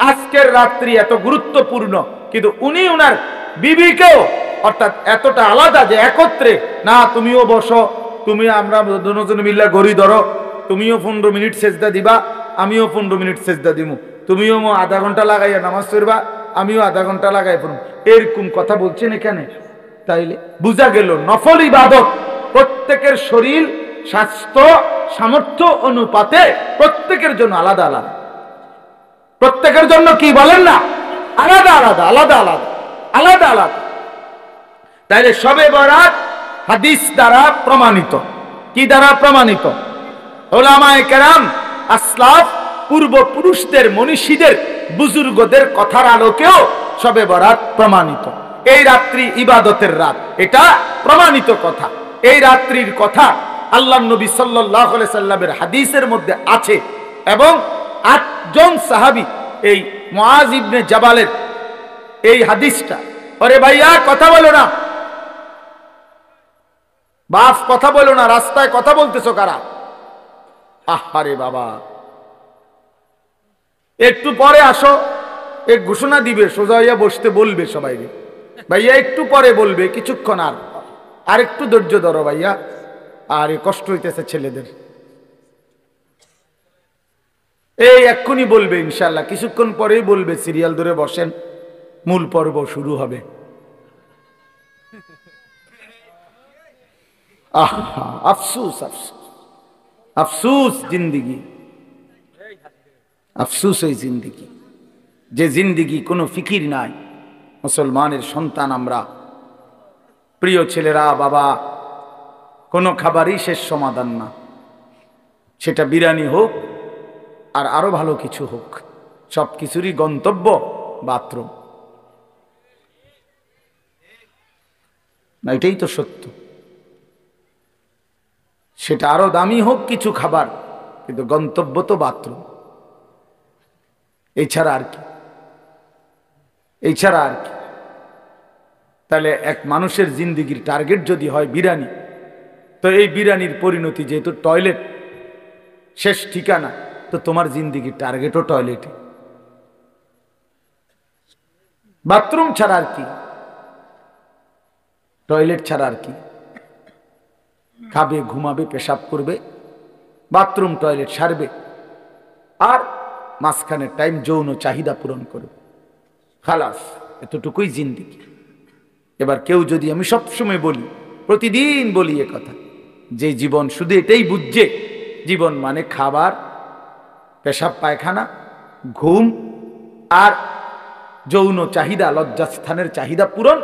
S1: আজকের রাত্রি এত গুরুত্বপূর্ণ, কিন্তু উনি উনার বিবিকেও, অর্থাৎ এতটা আলাদা যে একত্রে না, তুমিও বসো, তুমি আমরা দুজন মিল্লা গড়ি ধরো, তুমিও 15 মিনিট সেজদা দিবা, আমিও 15 মিনিট সেজদা দিমু, তুমিও আধা ঘন্টা লাগাইয়া নামাজ পড়বা, আমিও আধা ঘন্টা লাগাই পড়ব, এরকম কথা বলছেন এখানে। তাইলে বোঝা গেল নফল ইবাদত প্রত্যেকের শরীর স্বাস্থ্য সামর্থ্য অনুপাতে প্রত্যেকের জন্য আলাদা আলাদা, প্রত্যেকের জন্য কি বলেন না, আলাদা আলাদা আলাদা আলাদা আলাদা আলাদা। তাইলে শবে বরাত হাদিস দ্বারা প্রমাণিত। কি দ্বারা প্রমাণিত? উলামায়ে কেরাম, আসলাফ, পূর্বপুরুষদের, মনীষীদের, বুজুর্গদের কথার আলোকেও শবে বরাত প্রমাণিত। এই রাত্রি ইবাদতের রাত, এটা প্রমাণিত কথা। এই রাত্রির কথা আল্লাহর নবী সাল্লাল্লাহু আলাইহি সাল্লামের হাদিসের মধ্যে আছে এবং 8 জন সাহাবী এই মুআজ ইবনে জাবালের এই হাদিসটা, আরে ভাইয়া কথা বলো না, বাপ কথা বলো না, রাস্তায় কথা বলতেছো কারা? আহারে বাবা, একটু পরে আসো, এক ঘোষণা দিবে, সোজা হইয়া বসতে বলবে সবাইকে, ভাইয়া একটু পরে বলবে, কিছুক্ষণ আর একটু ধৈর্য ধরো ভাইয়া, আর কষ্ট হইতেছে ছেলেদের, এই এক্ষুনি বলবে ইনশাআল্লাহ, কিছুক্ষণ পরেই বলবে, সিরিয়াল ধরে বসেন, মূল পর্ব শুরু হবে। আহা, আফসুস আফসুস আফসুস জিন্দিগি, আফসুস এই জিন্দিগি, যে জিন্দিগি কোনো ফিকির নাই। মুসলমানের সন্তান আমরা, প্রিয় ছেলেরা, বাবা, কোনো খাবারই শেষ সমাধান না, সেটা বিরিয়ানি হোক আর আরো ভালো কিছু হোক, সব কিছুরই গন্তব্য বাথরুম, না? এটাই তো সত্য। সেটা আরো দামি হোক কিছু খাবার, কিন্তু গন্তব্য তো বাথরুম, এছাড়া আর কি, এছাড়া আর কি। তাহলে এক মানুষের জিন্দিগির টার্গেট যদি হয় বিরিয়ানি, তো এই বিরিয়ানির পরিণতি যেহেতু টয়লেট শেষ ঠিকানা, তো তোমার জিন্দিগির টার্গেটও টয়লেটে, বাথরুম ছাড়া আর কি, টয়লেট ছাড়া আর কি। খাবে, ঘুমাবে, পেশাব করবে, বাথরুম টয়লেট সারবে, আর মাঝখানে টাইম যৌন চাহিদা পূরণ করবে, খালাস, এতটুকুই জিন্দিগি। এবার কেউ যদি, আমি সবসময় বলি, প্রতিদিন বলি এ কথা, যে জীবন শুধু এটাই বুঝছে, জীবন মানে খাবার, পেশাব পায়খানা, ঘুম আর যৌন চাহিদা, লজ্জাস্থানের চাহিদা পূরণ,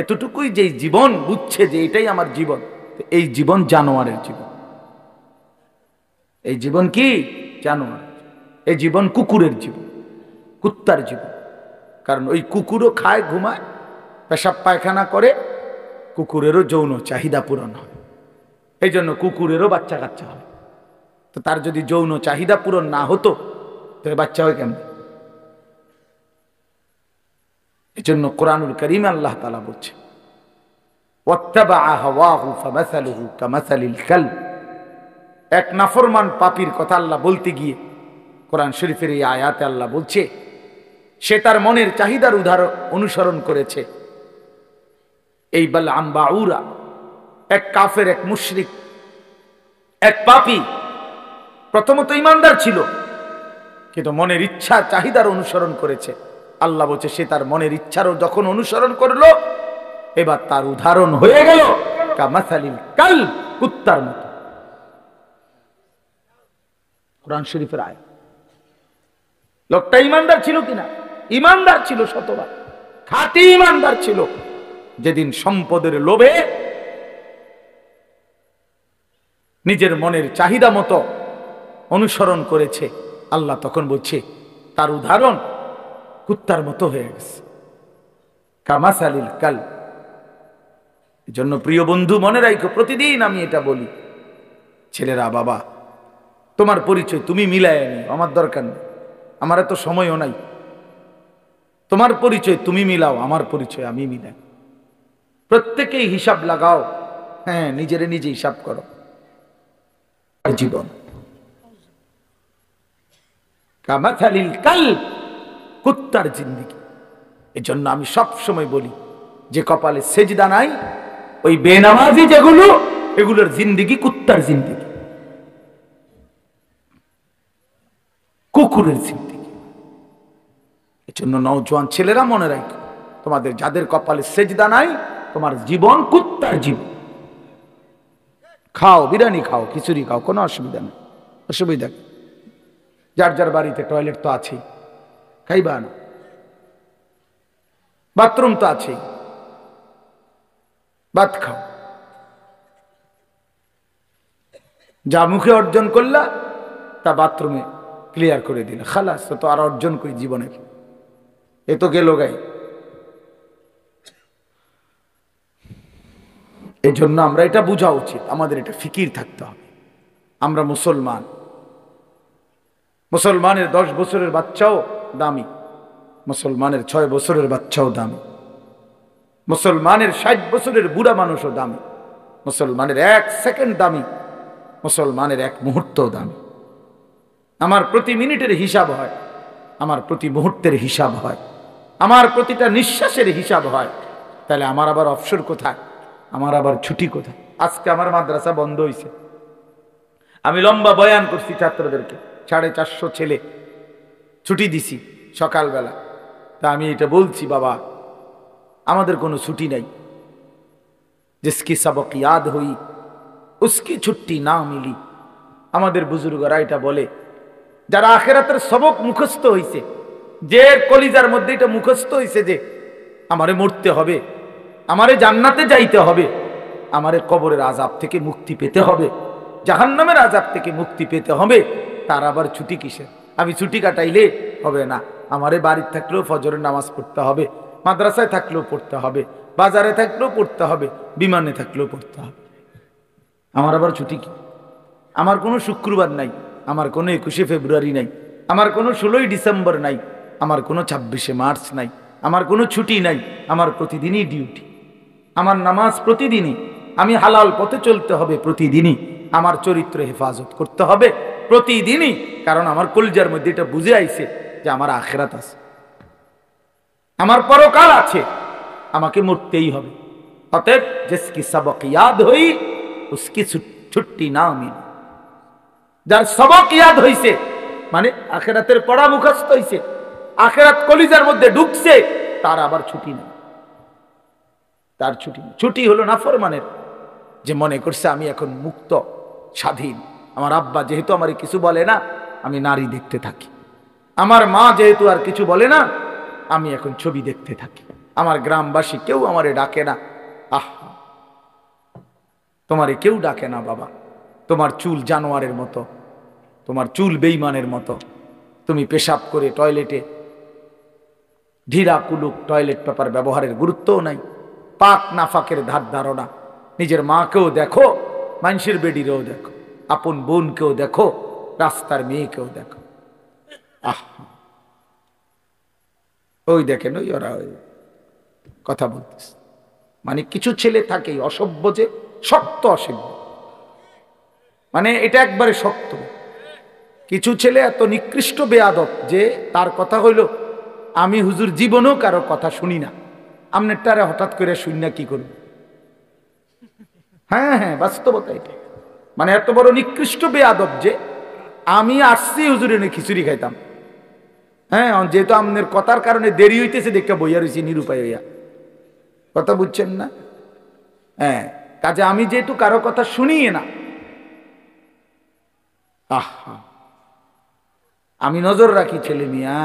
S1: এতটুকুই যে জীবন বুঝছে যে এটাই আমার জীবন, এই জীবন জানোয়ারের জীবন। এই জীবন কি? জানোয়ার। এই জীবন কুকুরের জীবন, কুত্তার জীবন। কারণ ওই কুকুরও খায়, ঘুমায়, পেশাব পায়খানা করে, কুকুরেরও যৌন চাহিদা পূরণ হয়, এই জন্য কুকুরেরও বাচ্চা কাচ্চা হয়। তো তার যদি যৌন চাহিদা পূরণ না হতো তাহলে বাচ্চা হয় কেমন? এই জন্য কোরআনুল কারীমে আল্লাহ তাআলা বলছে ওয়াত্তাবাআ হাওয়াহু ফামাসালুহু কামাসালিল কালব। এক নাফরমান পাপীর কথা আল্লাহ বলতে গিয়ে কোরআন শরীফের এই আয়াতে আল্লাহ বলছে সে তার মনের চাহিদার অনুসরণ করেছে। এই বালআম বাউরা, এক কাফের, এক মুশরিক, এক পাপী, প্রথমত ইমানদার ছিল কিন্তু মনের ইচ্ছা চাহিদার অনুসরণ করেছে। আল্লাহ বলছে সে তার মনের ইচ্ছারও যখন অনুসরণ করলো এবার তার উদাহরণ হয়ে গেল কামাসালিল কালব, কুত্তার মতো। কোরআন শরীফের আয়াত। লোকটা ইমানদার ছিল কিনা? ইমানদার ছিল, শতবার খাঁটি ইমানদার ছিল। যেদিন সম্পদের লোভে নিজের মনের চাহিদা মতো অনুসরণ করেছে, আল্লাহ তখন বলছে তার উদাহরণ কুত্তার মতো হয়ে গেছে, কামাসালিল কালব। এজন্য প্রিয় বন্ধু মনে রাখো, প্রতিদিন আমি এটা বলি, ছেলেরা বাবা তোমার পরিচয় তুমি মিলায় নি, আমার দরকার নেই, আমার এত সময়ও নাই। তোমার পরিচয় তুমি মিলাও, আমার পরিচয় আমি মিলাই। প্রত্যেকেই হিসাব লাগাও, হ্যাঁ নিজেরে নিজে হিসাব করো। জীবন কামাসালিল কালব, কুত্তার জিন্দেগি। এজন্য আমি সব সময় বলি যে কপালে সেজদা নাই, ওই বেনামাজি যেগুলো, এগুলোর জিন্দেগি কুত্তার জিন্দেগি, কুকুরের জিন্দেগি। এজন্য নওজোয়ান ছেলেরা মনে রাখো, তোমাদের যাদের কপালে সেজদা নাই, তোমার জীবন কুত্তার জীবন। খাও বিরিয়ানি খাও, খিচুড়ি খাও, কোনো অসুবিধা নেই, অসুবিধা নেই। যার যার বাড়িতে টয়লেট তো আছেই, খাইবা না? বাথরুম তো আছেই, ভাত খাও। যা মুখে অর্জন করলা তা বাথরুমে ক্লিয়ার করে দিলে, খালাস। তো আর অর্জন করি জীবনের, এ তো গেল গাই। এই জন্য আমরা এটা বোঝা উচিত, আমাদের এটা ফিকির থাকতে হবে। আমরা মুসলমান, মুসলমানের 10 বছরের বাচ্চাও দামি, মুসলমানের 6 বছরের বাচ্চাও দামি, মুসলমানের 60 বছরের বুড়া মানুষও দামি, মুসলমানের 1 সেকেন্ড দামি, মুসলমানের 1 মুহূর্তও দামি। আমার প্রতি মিনিটের হিসাব হয়, আমার প্রতি মুহূর্তের হিসাব হয়, আমার প্রতিটা নিঃশ্বাসের হিসাব হয়। তাহলে আমার আবার অবসর কোথায়? আমার আবার ছুটি কোথায়? আজকে আমার মাদ্রাসা বন্ধ হয়েছে, আমি লম্বা বয়ান করছি ছাত্রদেরকে, 450 ছেলে ছুটি দিছি সকালবেলা। তা আমি এটা বলছি, বাবা আমাদের কোনো ছুটি নাই, জিসকি সবক ইয়াদ হই উসকি ছুটি না মিলি। আমাদের বুজুর্গরা এটা বলে, যারা আখিরাতের সবক মুখস্থ হইছে, যে কলিজার মধ্যে এটা মুখস্থ হইছে যে আমারে মরতে হবে, আমারে জান্নাতে যাইতে হবে, আমারে কবরের আযাব থেকে মুক্তি পেতে হবে, জাহান্নামের আযাব থেকে মুক্তি পেতে হবে, তার আবার ছুটি কিসের? আমি ছুটি কাটাইলে হবে না, আমারে বাড়িতে থাকলেও ফজরের নামাজ পড়তে হবে, মাদ্রাসায় থাকলেও পড়তে হবে, বাজারে থাকলেও পড়তে হবে, বিমানে থাকলেও পড়তে হবে। আমার আবার ছুটি কি? আমার কোনো শুক্রবার নাই, আমার কোনো 21শে ফেব্রুয়ারি নাই, আমার কোনো 16ই ডিসেম্বর নাই, আমার কোনো 26শে মার্চ নাই, আমার কোনো ছুটি নাই। আমার প্রতিদিনই ডিউটি, আমার নামাজ প্রতিদিনই, আমি হালাল পথে চলতে হবে প্রতিদিনই, আমার চরিত্র হেফাজত করতে হবে প্রতিদিনই, কারণ আমার কলিজার মধ্যে এটা বুঝে আইছে যে আমার আখিরাত আছে, আমার পরকাল আছে, আমাকে মরতেই হবে। অতএব জিসকি সবক ইয়াদ হই উসকি ছুটি না মিলি। যার সবক ইয়াদ হইছে মানে আখিরাতের পড়া মুখস্থ হইছে, আখিরাত কলিজার মধ্যে ঢুকছে, তার আবার ছুটি নেই, তার ছুটি নেই। ছুটি হলো নাফরমানের, যে মনে করছে আমি এখন মুক্ত স্বাধীন, আমার আব্বা যেহেতু আমার কিছু বলে না, আমি নারী দেখতে থাকি, আমার মা যেহেতু আর কিছু বলে না, আমি এখন ছবি দেখতে থাকি, আমার গ্রামবাসী কেউ আমারে ডাকে না। তোমারে কেউ ডাকে না বাবা, তোমার চুল জানোয়ারের মতো, তোমার চুল বেঈমানের মতো, তুমি পেশাব করে টয়লেটে ঢিলা কুলুক টয়লেট পেপার ব্যবহারের গুরুত্বও নাই, পাক নাফাকের ধার ধারণা। নিজের মাকেও দেখো, মানুষের বেডিরেও দেখো, আপন বোনকেও দেখো, রাস্তার মেয়েকেও দেখো। আহ, ওই দেখেন, ওই ওরা ওই কথা বলতেছে। মানে কিছু ছেলে থাকে অসভ্য, যে শক্ত অসভ্য, মানে এটা একবারে শক্ত। কিছু ছেলে এত নিকৃষ্ট বেয়াদব যে তার কথা হইল, আমি হুজুর জীবনেও কারো কথা শুনি না, আমনেরটারে হঠাৎ করে শুনি না কি করব। হ্যাঁ হ্যাঁ, বাস্তবতা এটা। মানে এত বড় নিকৃষ্ট বেয়াদব যে আমি আসছি হুজুর এনে খিচুড়ি খাইতাম। হ্যাঁ, যেহেতু আমনের কথার কারণে দেরি হইতেছে দেখে বইয়া রয়েছি নিরুপায় হইয়া। কথা বুঝছেন না? হ্যাঁ, কাজে আমি যেহেতু কারো কথা শুনিয়ে না, আহা, আমি নজর রাখি ছেলে মিয়া,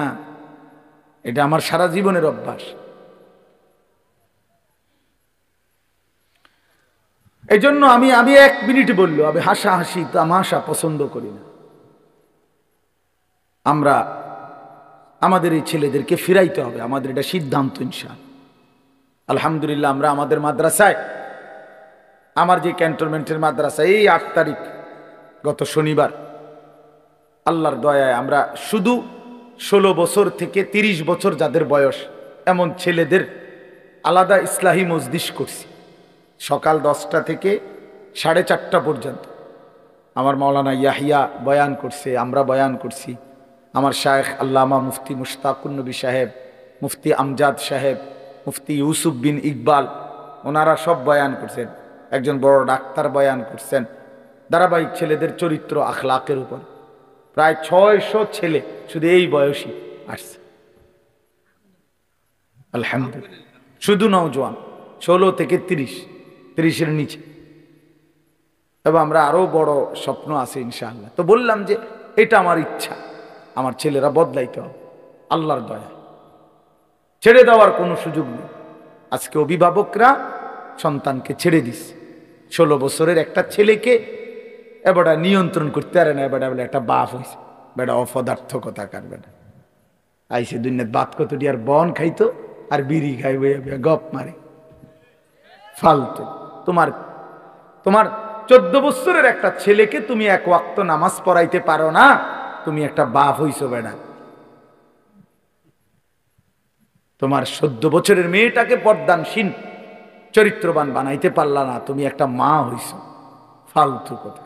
S1: এটা আমার সারা জীবনের অভ্যাস। এই জন্য আমি 1 মিনিট বললো আমি হাসাহাসি তামাশা পছন্দ করি না। আমরা আমাদের এই ছেলেদেরকে ফিরাইতে হবে, আমাদের এটা সিদ্ধান্ত ইনশাআল্লাহ। আলহামদুলিল্লাহ, আমরা আমাদের মাদ্রাসায়, আমার যে ক্যান্টনমেন্টের মাদ্রাসা, এই 8 তারিখ গত শনিবার আল্লাহর দয়ায় আমরা শুধু 16 বছর থেকে 30 বছর যাদের বয়স এমন ছেলেদের আলাদা ইসলাহি মজলিস করছি। সকাল 10টা থেকে 4:30 পর্যন্ত আমার মাওলানা ইয়াহিয়া বয়ান করছে, আমরা বয়ান করছি, আমার শায়েখ আল্লামা মুফতি মুশতাকুন নবী সাহেব, মুফতি আমজাদ সাহেব, মুফতি ইউসুফ বিন ইকবাল, ওনারা সব বয়ান করছেন। একজন বড় ডাক্তার বয়ান করছেন ধারাবাহিক ছেলেদের চরিত্র আখলাকের উপর। প্রায় 600 ছেলে শুধু এই বয়সী আসছে, আলহামদুলিল্লাহ। শুধু নওজোয়ান 16 থেকে 30-এর নিচে। এবং আমরা আরো বড় স্বপ্ন আছে ইনশাআল্লাহ। তো বললাম যে এটা আমার ইচ্ছা, আমার ছেলেরা বদলাইতে হবে আল্লাহর দয়া, ছেড়ে দেওয়ার কোনো সুযোগ নেই। আজকে অভিভাবকরা সন্তানকে ছেড়ে দিচ্ছে। 16 বছরের একটা ছেলেকে এবারে নিয়ন্ত্রণ করতে পারে না। এবারে বলে একটা বাপ হয়েছে, বেটা অপদার্থ কথা কার বেটা আইসে দুনিয়াত বাত কতটি আর বন খাইতো আর বিড়ি খাইবে, গপ মারে ফালতু। তোমার 14 বছরের একটা ছেলেকে তুমি 1 ওয়াক্ত নামাজ পড়াইতে পারো না, তুমি একটা বাপ হইছো বেটা। তোমার 14 বছরের মেয়েটাকে পর্দানশীল চরিত্রবান বানাইতে পারলা না, তুমি একটা মা হইছো। ফালতু কথা,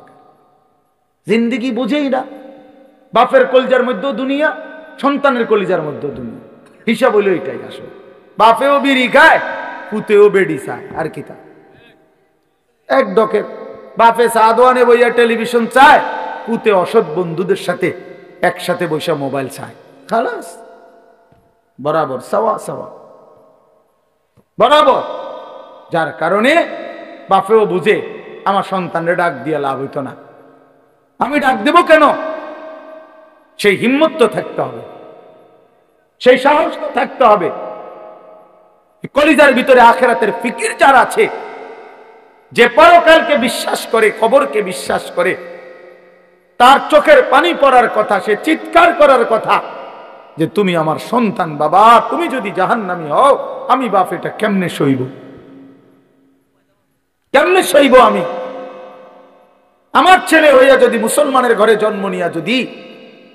S1: জিন্দেগি বুঝেই না। বাপের কলিজার মধ্যেও দুনিয়া, সন্তানের কলিজার মধ্যেও দুনিয়া, হিসাব হইল এটাই আসলে। বাপেও বিড়ি খায়, পুতেও বেডি চায়, আর কি তা এক ডকের। বাপে সাদওয়ানে বইয়া টেলিভিশন চায়, পুতে অসৎ বন্ধুদের সাথে একসাথে বৈশা মোবাইল চায়। খালাস, বরাবর সাওয়া সাওয়া বরাবর। যার কারণে বাপেও বুঝে আমার সন্তানরে ডাক দিয়ে লাভ হইতো না, আমি ডাক দেব কেন? সেই হিম্মত তো থাকতে হবে, সেই সাহস তো থাকতে হবে। কলিজার ভিতরে আখিরাতের ফিকির যার আছে, যে পরকালকে বিশ্বাস করে, কবরকে বিশ্বাস করে, তার চোখের পানি পড়ার কথা, সে চিৎকার করার কথা যে তুমি আমার সন্তান বাবা, তুমি যদি জাহান্নামী হও, আমি বাপ এটা কেমনে সইব, কেমনে সইব আমি? আমার ছেলে হইয়া যদি মুসলমানের ঘরে জন্ম নিয়া যদি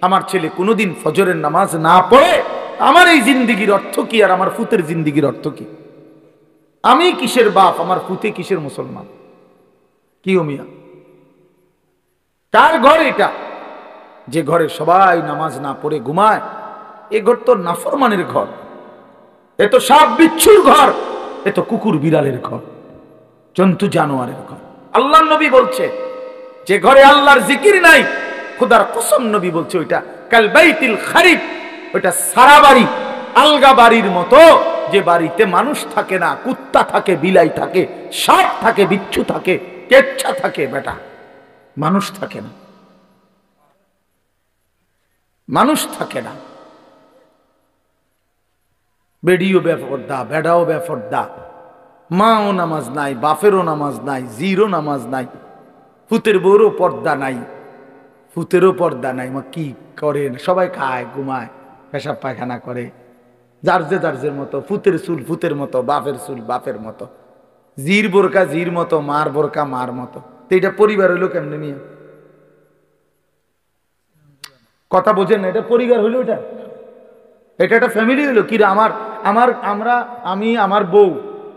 S1: আমার ছেলে কোনোদিন ফজরের নামাজ না পড়ে, আমার এই জিন্দিগির অর্থ কি? আর আমার ফুতের জিন্দিগির অর্থ কি? আমি কিসের বাপ, আমার ফুতে কিসের মুসলমান? কি ও মিয়া, কার ঘর এটা? যে ঘরে সবাই নামাজ না পড়ে ঘুমায়, এ ঘর তো নাফরমানের ঘর, এ তো সাপ বিচ্ছুর ঘর, এ তো কুকুর বিড়ালের ঘর, জন্তু জানোয়ারের ঘর। আল্লাহ নবী বলছে যে ঘরে আল্লাহর জিকির নাই, খোদার কসম নবী বলছে ওইটা কাল বাইতিল খারিব, ওইটা সারা বাড়ি, আলগা বাড়ির মতো, যে বাড়িতে মানুষ থাকে না, কুত্তা থাকে, বিলাই থাকে, সাপ থাকে, বিচ্ছু থাকে, কেচ্ছা থাকে, বেটা মানুষ থাকে না, মানুষ থাকে না। বেডিও বেফরদা, বেড়াও বেফরদা, মাও নামাজ নাই, বাপেরও নামাজ নাই, জিরো নামাজ নাই, ফুতের বউরও পর্দা নাই, ফুতেরও পর্দা নাই। মা কি করে? সবাই খায়, ঘুমায়, পেশাব পায়খানা করে, যার যে যার মতো। ফুতের চুল ফুতের মতো, বাপের চুল বাপের মতো, জির বোরকা জির মতো, মার বোরকা মার মতো। তো এটা পরিবার হইলো কেমনে মিয়া? কথা বোঝেন না, এটা পরিবার হইলো? এটা এটা একটা ফ্যামিলি হইলো কি? আমার আমার আমরা আমি, আমার বউ,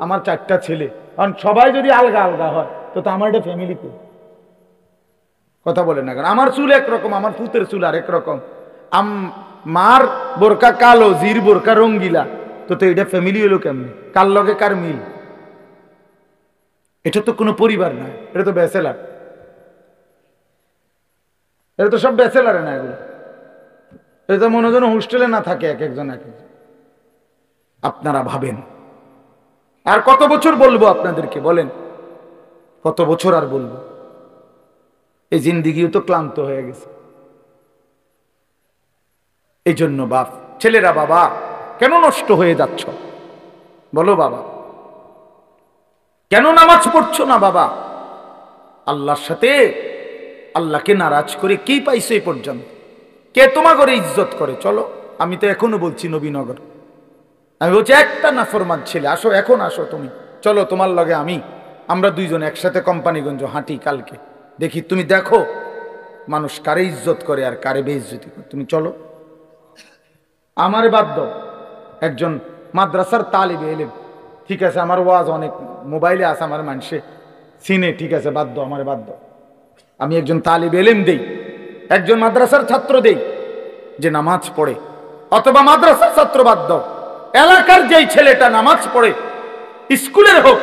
S1: আমার 4টা ছেলে, কারণ সবাই যদি আলগা আলগা হয় তো তো আমার এটা ফ্যামিলি তো। কথা বলেন না কেন? আমার চুল একরকম, আমার পুতের চুল আরেক রকম, মার বোরকা কালো, জির বোরকা রঙ্গিলা, তো তো এটা ফ্যামিলি হইলো কেমনে? কার লগে কার মিল? এটা তো কোনো পরিবার না, এটা তো ব্যাচেলার। এটা তো সব ব্যাচেলারে না, এগুলো এটা তো মনে যেন হোস্টেলে না থাকে এক একজন এক একজন। আপনারা ভাবেন আর কত বছর বলবো আপনাদেরকে? বলেন কত বছর আর বলবো? এই জিন্দিগিও তো ক্লান্ত হয়ে গেছে। এই জন্য বাপ ছেলেরা, বাবা কেন নষ্ট হয়ে যাচ্ছ? বলো বাবা, কেন নামাজ পড়ছো না বাবা? আল্লাহর সাথে আল্লাহকে নারাজ করে কি পাইছো এই পর্যন্ত? কে তোমার ঘরে ইজ্জত করে? চলো, আমি তো এখনো বলছি নবীনগর, আমি বলছি একটা নাফরমান ছেলে, আসো এখন, আসো তুমি, চলো তোমার লগে আমরা দুইজন একসাথে কোম্পানিগঞ্জ হাঁটি কালকে, দেখি, তুমি দেখো মানুষ কারে ইজ্জত করে আর কারে বেইজ্জতি করে। তুমি চলো, আমারে বাদ দাও, একজন মাদ্রাসার তালিবে এলেম, ঠিক আছে, আমার ওয়াজ অনেক মোবাইলে আছে, আমার মানুষে সিনে, ঠিক আছে, বাদ দাও, আমারে বাদ দাও। আমি একজন তালিবে এলেম দেই, একজন মাদ্রাসার ছাত্র দেই যে নামাজ পড়ে, অথবা মাদ্রাসার ছাত্র বাদ দাও, এলাকার যেই ছেলেটা নামাজ পড়ে, স্কুলের হোক,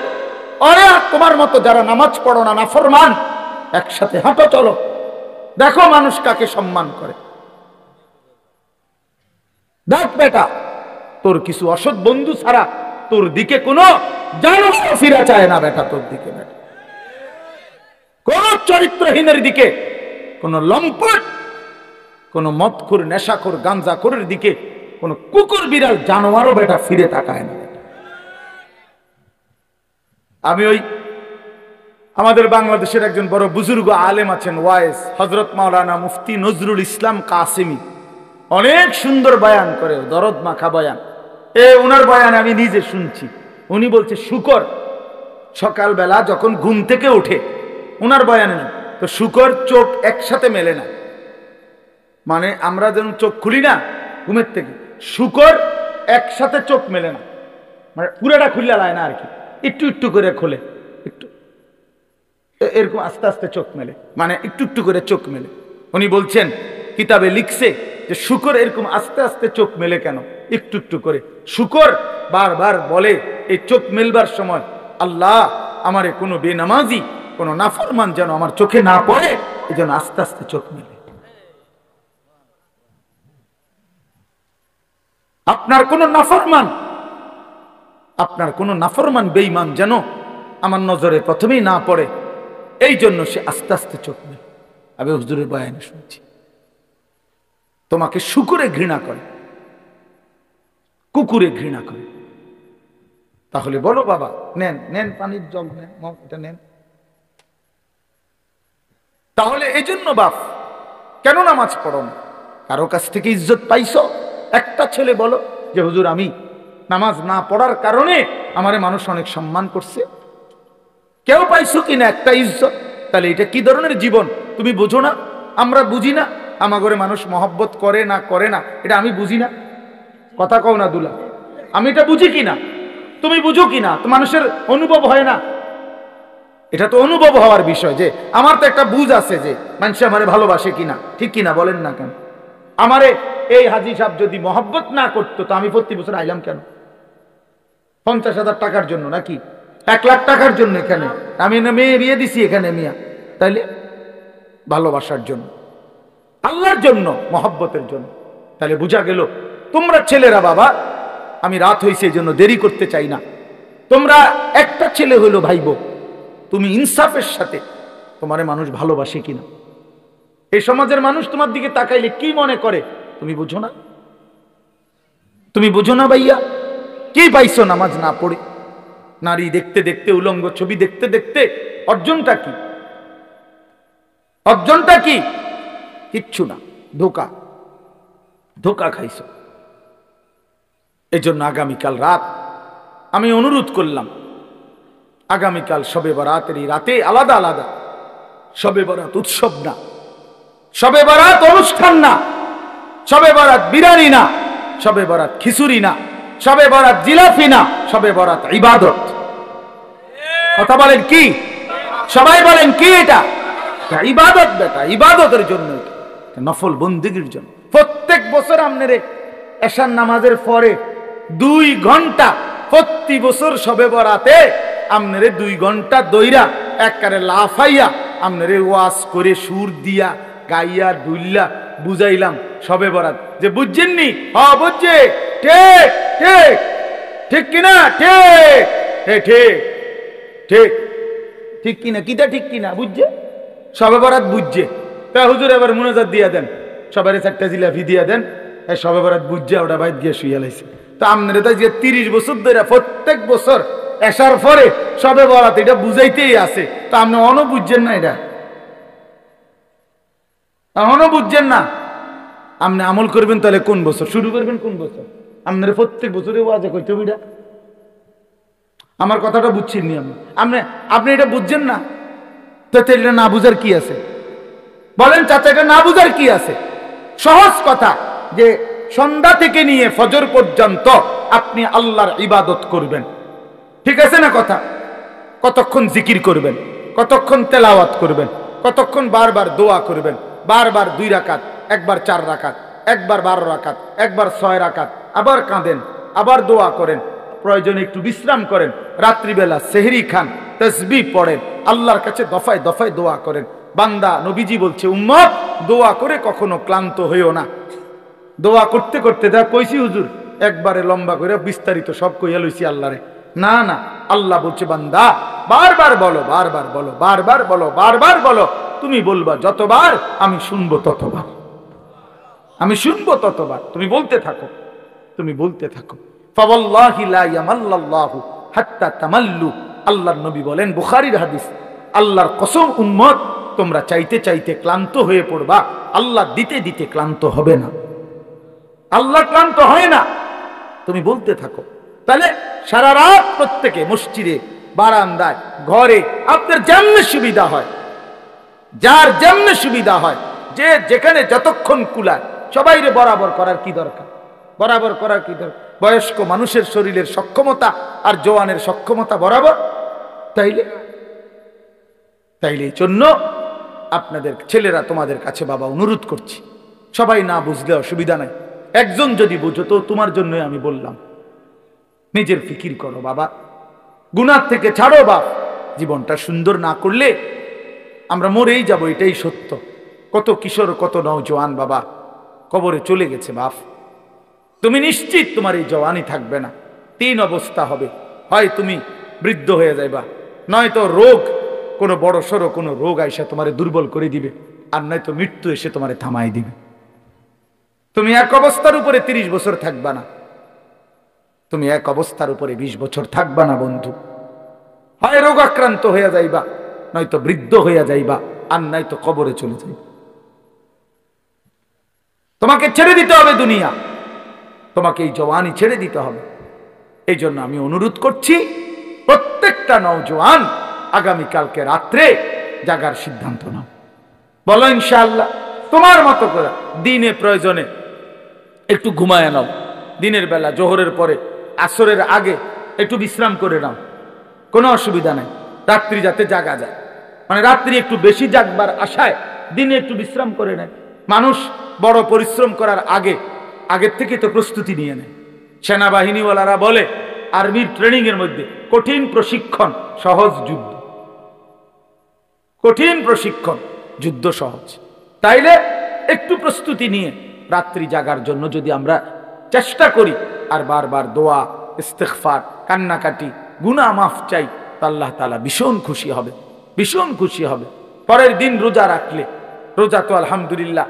S1: আরে তোমার মতো যারা নামাজ পড়ো না, নাফরমান, একসাথে হাঁটো, চলো, দেখো মানুষ কাকে সম্মান করে। দেখ বেটা, তোর কিছু অসৎ বন্ধু ছাড়া তোর দিকে কোনো জানো ফিরা চায় না বেটা, তোর দিকে বেটা কোন চরিত্রহীনের দিকে, কোন লম্পট, কোন মদখোর, নেশাখোর, গাঞ্জাখোরের দিকে কোন কুকুর বিড়াল জানোয়ারও বেটা ফিরে তাকায় না। আমি ওই আমাদের বাংলাদেশের একজন বড় বুজুর্গ আলেম আছেন, ওয়াইস হযরত মাওলানা মুফতি নজরুল ইসলাম কাসেমি, অনেক সুন্দর বয়ান করে, দরদ মাখা বয়ান। ওনার বয়ান আমি নিজে শুনছি। উনি বলছে শুকর সকালবেলা যখন ঘুম থেকে ওঠে, ওনার বয়ানে না তো, শুকর চোখ একসাথে মেলে না, মানে আমরা যেন চোখ খুলি না ঘুমের থেকে, শুকর একসাথে চোখ মেলে না, মানে পুরাটা খুললে লায় না আর কি, একটু একটু করে খোলে, একটু এরকম আস্তে আস্তে চোখ মেলে, মানে একটু একটু করে চোখ মেলে। উনি বলছেন কিতাবে লিখছে যে শুকর এরকম আস্তে আস্তে চোখ মেলে কেন, একটু একটু করে। শুকর বারবার বলে এই চোখ মেলবার সময়, আল্লাহ আমারে কোনো বেনামাজি, কোনো নাফরমান যেন আমার চোখে না পড়ে, এই জন্য আস্তে আস্তে চোখ মেলে। আপনার কোন নাফরমান বেঈমান যেন আমার নজরে প্রথমেই না পড়ে, এই জন্য সে আস্তে আস্তে চোখ মেলে। আমি হুজুরের বয়ানে শুনছি। তোমাকে শুকরে ঘৃণা করে, কুকুরে ঘৃণা করে। তাহলে বলো বাবা, নেন নেন পানির জগ নেন, এটা নেন। তাহলে এই জন্য বাপ কেন নামাজ পড়ো না? কারো কাছ থেকে ইজ্জত পাইছো? একটা ছেলে বলো যে হুজুর আমি নামাজ না পড়ার কারণে আমারে মানুষ অনেক সম্মান করছে? কেউ পাইছো কিনা একটা ইজ্জত? তাহলে এটা কি ধরনের জীবন তুমি বুঝো না? আমরা বুঝি না আমাগরে মানুষ মহব্বত করে না করে না, এটা আমি বুঝি না? কথা কও না দুলা, আমি এটা বুঝি কিনা, তুমি বুঝো কিনা? তো মানুষের অনুভব হয় না? এটা তো অনুভব হওয়ার বিষয়, যে আমার তো একটা বুঝ আছে যে মানুষ আমারে ভালোবাসে কিনা, ঠিক কিনা বলেন না কেন? আমারে এই হাজি সাহেব যদি মহব্বত না করতো তো আমি প্রতি বছর আইলাম কেন? 50,000 টাকার জন্য নাকি 1 লাখ টাকার জন্য? এখানে আমি মেয়ে বিয়ে দিছি এখানে মিয়া, তাইলে ভালোবাসার জন্য, আল্লাহর জন্য, মহব্বতের জন্য। তাহলে বুঝা গেল তোমরা ছেলেরা, বাবা আমি রাত হয়েছে এই জন্য দেরি করতে চাই না, তোমরা একটা ছেলে হইলো ভাইব, তুমি ইনসাফের সাথে তোমারে মানুষ ভালোবাসে কিনা, এই সমাজের মানুষ তোমার দিকে তাকাইলে কি মনে করে তুমি বুঝো না? তুমি বুঝো না ভাইয়া? কি পাইছো নামাজ না পড়ে? নারী দেখতে দেখতে, উলঙ্গ ছবি দেখতে দেখতে অর্জনটা কি? অর্জনটা কি? কিচ্ছু না, ধোকা, ধোকা খাইছো। এই জন্য আগামীকাল রাত আমি অনুরোধ করলাম আগামীকাল শবে বরাতের এই রাতে আলাদা আলাদা। শবে বরাত উৎসব না, শবে বরাত অনুষ্ঠান না, শবে বরাত বিরিয়ানি না, শবে বরাত খিচুড়ি না, শবে বরাত জিলাপি না, শবে বরাত ইবাদত। কথা বলেন কি? সবাই বলেন কি? এটা ইবাদত বেটা, ইবাদতের জন্য, নফল বন্দেগীর জন্য। প্রত্যেক বছর আপনারে এশার নামাজের পরে 2 ঘন্টা প্রতি বছর শবে বরাতে আপনারে 2 ঘন্টা দইরা একবারে লাফাইয়া আপনারে ওয়াজ করে সুর দিয়া গাইয়া দুইল্লা বুঝাইলাম শবে বরাত। যে বুঝছেননি? হ্যাঁ বুঝছে, ঠিক ঠিক ঠিক কিনা? ঠিক ঠিক ঠিক ঠিক কিনা? কিটা ঠিক কিনা? বুঝছে শবে বরাত, বুঝছে। তা হুজুর এবার মুনাজাত দিয়া দেন, সবারই 4টা জিলাপি দিয়া দেন, শবে বরাত বুঝছে, ওটা বাইর দিয়ে শুয়ে লাইছে। তা আপনারা তো যে 30 বছর ধরে প্রত্যেক বছর এসার পরে শবে বরাত এটা বুঝাইতেই আছে, তা আপনি অনও বুঝছেন না? এটা এখনো বুঝছেন না? আপনি আমল করবেন তাহলে কোন বছর শুরু করবেন? কোন বছর? আপনারা প্রত্যেক বছরে ওয়াজে কইতে বিড়া। আমার কথাটা বুঝছেন নি আপনি? আপনি এটা বুঝছেন না, তো এটা না বুঝার কি আছে? বলেন চাচা, এটা না বুঝার কি আছে? সহজ কথা, যে সন্ধ্যা থেকে নিয়ে ফজর পর্যন্ত আপনি আল্লাহর ইবাদত করবেন, ঠিক আছে না কথা? কতক্ষণ জিকির করবেন, কতক্ষণ তেলাওয়াত করবেন, কতক্ষণ বারবার দোয়া করবেন, বারবার 2 রাকাত, একবার 4 রাকাত, একবার 12 রাকাত, একবার 6 রাকাত, আবার কাঁদেন, আবার দোয়া করেন, প্রয়োজনে একটু বিশ্রাম করেন, রাত্রিবেলা সেহরি খান, তাসবিহ পড়েন, আল্লাহর কাছে দফায় দফায় দোয়া করেন। বান্দা, নবীজি বলছে, উম্মত দোয়া করে কখনো ক্লান্ত হইও না। দোয়া করতে করতে দেখ কইছি হুজুর একবারে লম্বা করে বিস্তারিত সব কইয়া লইছি আল্লাহরে। না না, আল্লাহ বলছে, বান্দা বারবার বলো, বারবার বলো, বারবার বলো, বারবার বলো। তুমি বলবা যতবার, আমি শুনবো ততবার, আমি শুনবো ততবার। তুমি বলতে থাকো, তুমি বলতে থাকো। ফাওয়াল্লাহি লা ইয়ামাল্লাল্লাহু হাত্তা তামাল্লু। আল্লাহর নবী বলেন, বুখারীর হাদিস, আল্লাহর কসম উম্মত, তোমরা চাইতে চাইতে ক্লান্ত হয়ে পড়বা, আল্লাহ দিতে দিতে ক্লান্ত হবে না। আল্লাহ ক্লান্ত হয় না, তুমি বলতে থাকো। তাহলে সারা রাত প্রত্যেকে মসজিদে, বারান্দায়, ঘরে, আপনার যেমন সুবিধা হয়, যার যেমন সুবিধা হয়, যে যেখানে যতক্ষণ কুলায়, সবাইরে বরাবর করার কি দরকার? বরাবর করার কি দরকার? বয়স্ক মানুষের শরীরের সক্ষমতা আর জওয়ানের সক্ষমতা বরাবর। তাইলে তাইলে এই জন্য আপনাদের ছেলেরা তোমাদের কাছে বাবা অনুরোধ করছি, সবাই না বুঝলে অসুবিধা নাই, একজন যদি বুঝো তো তোমার জন্যই আমি বললাম, নিজের ফিকির করো বাবা, গুনাহ থেকে ছাড়ো বাপ। জীবনটা সুন্দর না করলে আমরা মরেই যাব, এটাই সত্য। কত কিশোর, কত নওজোয়ান বাবা কবরে চলে গেছে বাপ। তুমি নিশ্চিত তোমার এই জওয়ানি থাকবে না, 3 অবস্থা হবে, হয় তুমি বৃদ্ধ হয়ে যাইবা, নয়তো রোগ, কোনো বড় সড়ো কোনো রোগ আইসা তোমারে দুর্বল করে দিবে, আর নয়তো মৃত্যু এসে তোমারে থামাই দিবে। তুমি এক অবস্থার উপরে 30 বছর থাকবা না, তুমি এক অবস্থার উপরে 20 বছর থাকবা না বন্ধু। হয় রোগ আক্রান্ত হইয়া যাইবা, নয়তো বৃদ্ধ হইয়া যাইবা, আর নয়তো কবরে চলে যাইবা। তোমাকে ছেড়ে দিতে হবে দুনিয়া, তোমাকে এই জওয়ানি ছেড়ে দিতে হবে। এই জন্য আমি অনুরোধ করছি, প্রত্যেকটা নওজোয়ান আগামীকালকে রাত্রে জাগার সিদ্ধান্ত নাও। বলো ইনশাআল্লাহ, তোমার মতো করে দিনে প্রয়োজনে একটু ঘুমায় নাও, দিনের বেলা জোহরের পরে আসরের আগে একটু বিশ্রাম করে নাও, কোনো অসুবিধা নাই। রাত্রি যাতে জাগা যায়, মানে রাত্রি একটু বেশি জাগবার আশায় দিনে একটু বিশ্রাম করে নেয়। মানুষ বড় পরিশ্রম করার আগের থেকে তো প্রস্তুতি নিয়ে নেয়। সেনাবাহিনীওয়ালারা বলে আর্মির ট্রেনিং এর মধ্যে কঠিন প্রশিক্ষণ, সহজ যুদ্ধ। কঠিন প্রশিক্ষণ, যুদ্ধ সহজ। তাইলে একটু প্রস্তুতি নিয়ে রাত্রি জাগার জন্য যদি আমরা চেষ্টা করি, আর বারবার দোয়া, ইস্তেগফার, কান্নাকাটি, গুনাহ মাফ চাই, আল্লাহ তাআলা ভীষণ খুশি হবে, ভীষণ খুশি হবে। পরের দিন রোজা রাখলে, রোজা তো আলহামদুলিল্লাহ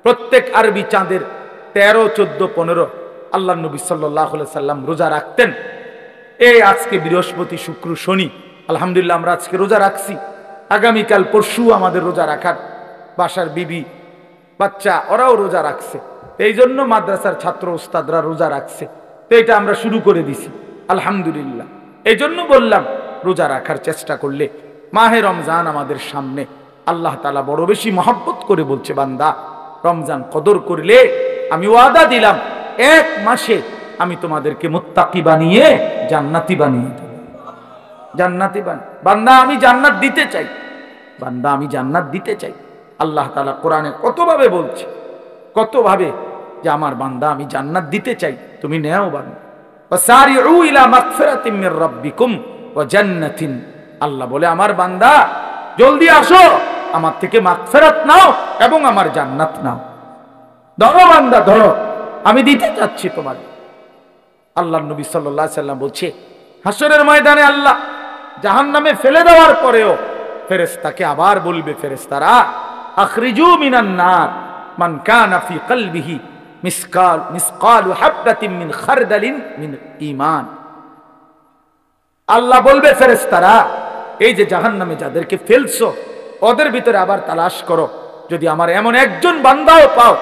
S1: প্রত্যেক আরবি চাঁদের 13, 14, 15 আল্লাহ নবী সাল্লাল্লাহু আলাইহি সাল্লাম রোজা রাখতেন। এই আজকে বৃহস্পতি, শুক্র, শনি, আলহামদুলিল্লাহ আমরা আজকে রোজা রাখছি। আগামীকাল পরশু আমাদের রোজা রাখার, বাসার বিবি বাচ্চা ওরাও রোজা রাখছে, এই জন্য মাদ্রাসার ছাত্র ওস্তাদরা রোজা রাখছে, তো এটা আমরা শুরু করে দিছি আলহামদুলিল্লাহ। এই জন্য বললাম রোজা রাখার চেষ্টা করলে মাহে রমজান আমাদের সামনে, আল্লাহ তাআলা বড় বেশি মহব্বত করে বলছে, বান্দা রমজান কদর করলে আমি ওয়াদা দিলাম 1 মাসে আমি তোমাদেরকে মুত্তাকি বানিয়ে জান্নাতি বানিয়ে দেব। জান্নাতি বান্দা আমি জান্নাত দিতে চাই, বান্দা আমি জান্নাত দিতে চাই। আল্লাহ তাআলা কোরআনে কতভাবে বলছে, কতভাবে যে আমার বান্দা আমি জান্নাত দিতে চাই, তুমি নেও বান্দা। ওয়াসারিউ ইলা মাগফিরাতিম মির রাব্বিকুম ওয়া জান্নাতিন, আল্লাহ বলে আমার বান্দা জলদি আসো, আমার থেকে মাগফিরাত নাও এবং আমার জান্নাত নাও। ধরো বান্দা ধরো, আমি দিতে চাচ্ছি তোমার। আল্লাহর নবী সাল্লাল্লাহু আলাইহি সাল্লাম বলছে, হাসরের ময়দানে আল্লাহ জাহান্নামে ফেলে দেওয়ার পরেও ফেরেশতাকে আবার বলবে, ফেরেশতারা আখরিজু মিনান নার মান কানা ফি কলবিহি মিসকালু হাববাতিন মিন খারদালিন মিন ঈমান। আল্লাহ বলবে ফেরেশতারা, এই যে জাহান্নামে যাদেরকে ফেলছো ওদের ভিতরে আবার তালাশ করো, যদি আমার এমন একজন বান্দাও পাও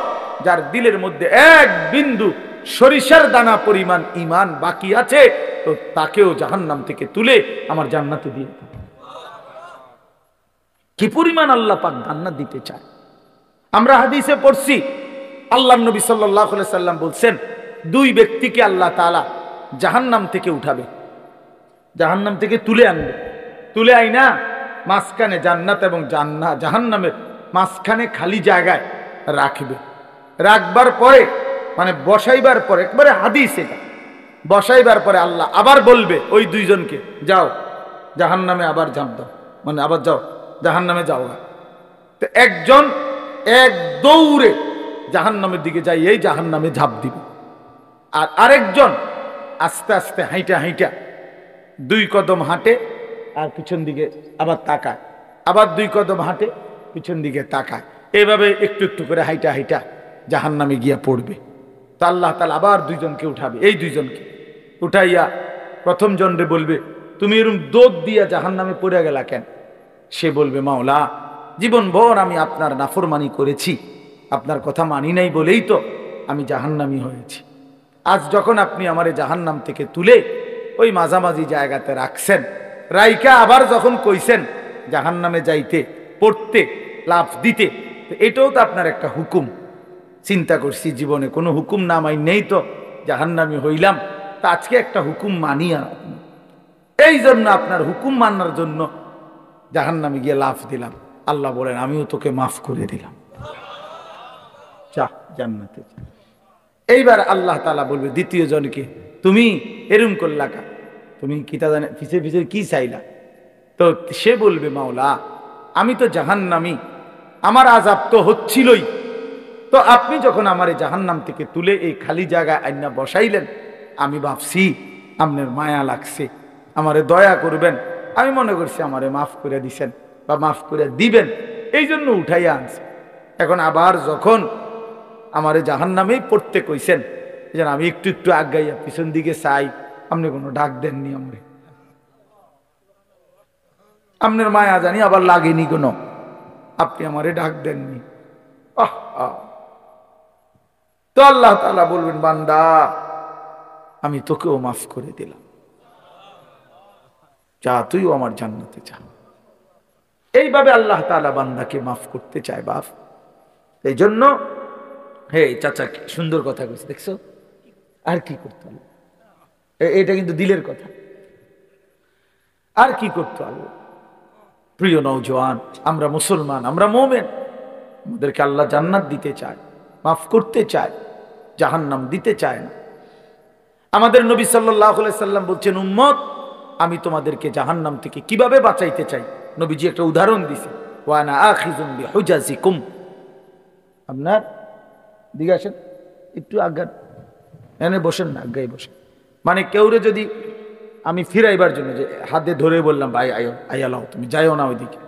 S1: যার দিলের মধ্যে 1 বিন্দু সরিষার দানা পরিমাণ ঈমান বাকি আছে, তো তাকেও জাহান্নাম থেকে তুলে আমার জান্নাতে দিয়ে দাও। কি পরিমাণ আল্লাহ পাক জান্নাত দিতে চায়। আমরা হাদিসে পড়ছি, আল্লাহর নবী সাল্লাল্লাহু আলাইহি সাল্লাম বলছেন, 2 ব্যক্তিকে আল্লাহ তাআলা জাহান্নাম থেকে উঠাবে, জাহান্নাম থেকে তুলে আনবে, তুলে আইনা মাঝখানে জান্নাত এবং জাহান্নামের মাঝখানে খালি জায়গায় রাখবে। রাখবার পরে মানে বসাইবার পরে, একবারে হাদিস এটা, বসাইবার পরে আল্লাহ আবার বলবে ওই 2 জনকে, যাও জাহান্নামে আবার ঝাঁপ দাও, মানে আবার যাও জাহান্নামে যাও। তো একজন এক দৌড়ে জাহান্নামের দিকে যাই, এই জাহান্নামে ঝাঁপ দিবে, আর আরেকজন আস্তে আস্তে হাইটা হাইটা 2 কদম হাঁটে আর পিছন দিকে আবার তাকায়, আবার 2 কদম হাঁটে পিছন দিকে তাকায়, এইভাবে একটু একটু করে হাইটা হাইটা জাহান্নামে গিয়া পড়বে। তো আল্লাহ তাআলা আবার 2 জনকে উঠাবে, এই 2 জনকে উঠাইয়া প্রথম জনরে বলবে, তুমি এরকম দোদ দিয়া জাহান্নামে পড়ে গেলা কেন? সে বলবে, মাওলা জীবনভর আমি আপনার নাফরমানি করেছি, আপনার কথা মানি নাই বলেই তো আমি জাহান্নামী হয়েছি। আজ যখন আপনি আমারে জাহান্নাম থেকে তুলে ওই মাঝামাঝি জায়গাতে রাখছেন, রাইকা আবার যখন কইছেন জাহান্নামে যাইতে, পড়তে, লাফ দিতে, এটাও তো আপনার একটা হুকুম। চিন্তা করছি জীবনে কোনো হুকুম না মাই নেই তো জাহান্নামী হইলাম, তা আজকে একটা হুকুম মানি, আর এই জন্য আপনার হুকুম মানার জন্য জাহান্নামে গিয়ে লাফ দিলাম। আল্লাহ বলেন, আমিও তোকে মাফ করে দিলাম, যা জান্নাতে। এইবার আল্লাহ তাআলা বলবে দ্বিতীয় জনকে, তুমি এরম করলা কা, তুমি কি তা জানে পিছে পিছে কি চাইলা? তো সে বলবে, মাওলা আমি তো জাহান্নামী, আমার আযাব তো হচ্ছিলই, তো আপনি যখন আমারে জাহান্নাম থেকে তুলে এই খালি জায়গায় আইনা বসাইলেন, আমি ভাবছি আপনার মায়া লাগছে, আমারে দয়া করবেন, আমি মনে করছি আমারে মাফ করে দিছেন বা মাফ করে দিবেন, এই জন্য উঠাইয়া আনছে। এখন আবার যখন আমারে জাহান্নামেই পড়তে কইছেন, যেন আমি একটু একটু আগাইয়া পিছন দিকে চাই, আপনি কোনো ডাক দেননি আমরে, আপনার মায়া জানি আবার লাগেনি কোনো, আপনি আমারে ডাক দেননি। তো আল্লাহ তাআলা বলবেন, বান্দা আমি তোকেও মাফ করে দিলাম, যা তুইও আমার জান্নাতে যা। এইভাবে আল্লাহ তাআলা বান্দাকে মাফ করতে চায় বাপ। এই জন্য হে চাচা সুন্দর কথা কইছে, দেখছো আর কি করতে হবে, এটা কিন্তু দিলের কথা, আর কি করতে হবে। প্রিয় নওজোয়ান, আমরা মুসলমান, আমরা মুমিন, আমাদেরকে আল্লাহ জান্নাত দিতে চায়, মাফ করতে চায়, জাহান্নাম দিতে চায় না। আমাদের নবী সাল্লাল্লাহু আলাইহি সাল্লাম বলছেন, উম্মত আমি তোমাদেরকে জাহান্নাম থেকে কিভাবে বাঁচাইতে চাই। নবীজি একটা উদাহরণ দিছে, ওয়া আনা আখিযুম বিহুজাজিকুম। আপনার দিকে আসেন, একটু আগান, এনে বসেন না, আগাই বসেন। মানে কেউরে যদি আমি ফিরাইবার জন্য যে হাতে ধরে বললাম, ভাই আয়ো আয়ালাও, তুমি যাইও না ওইদিকে,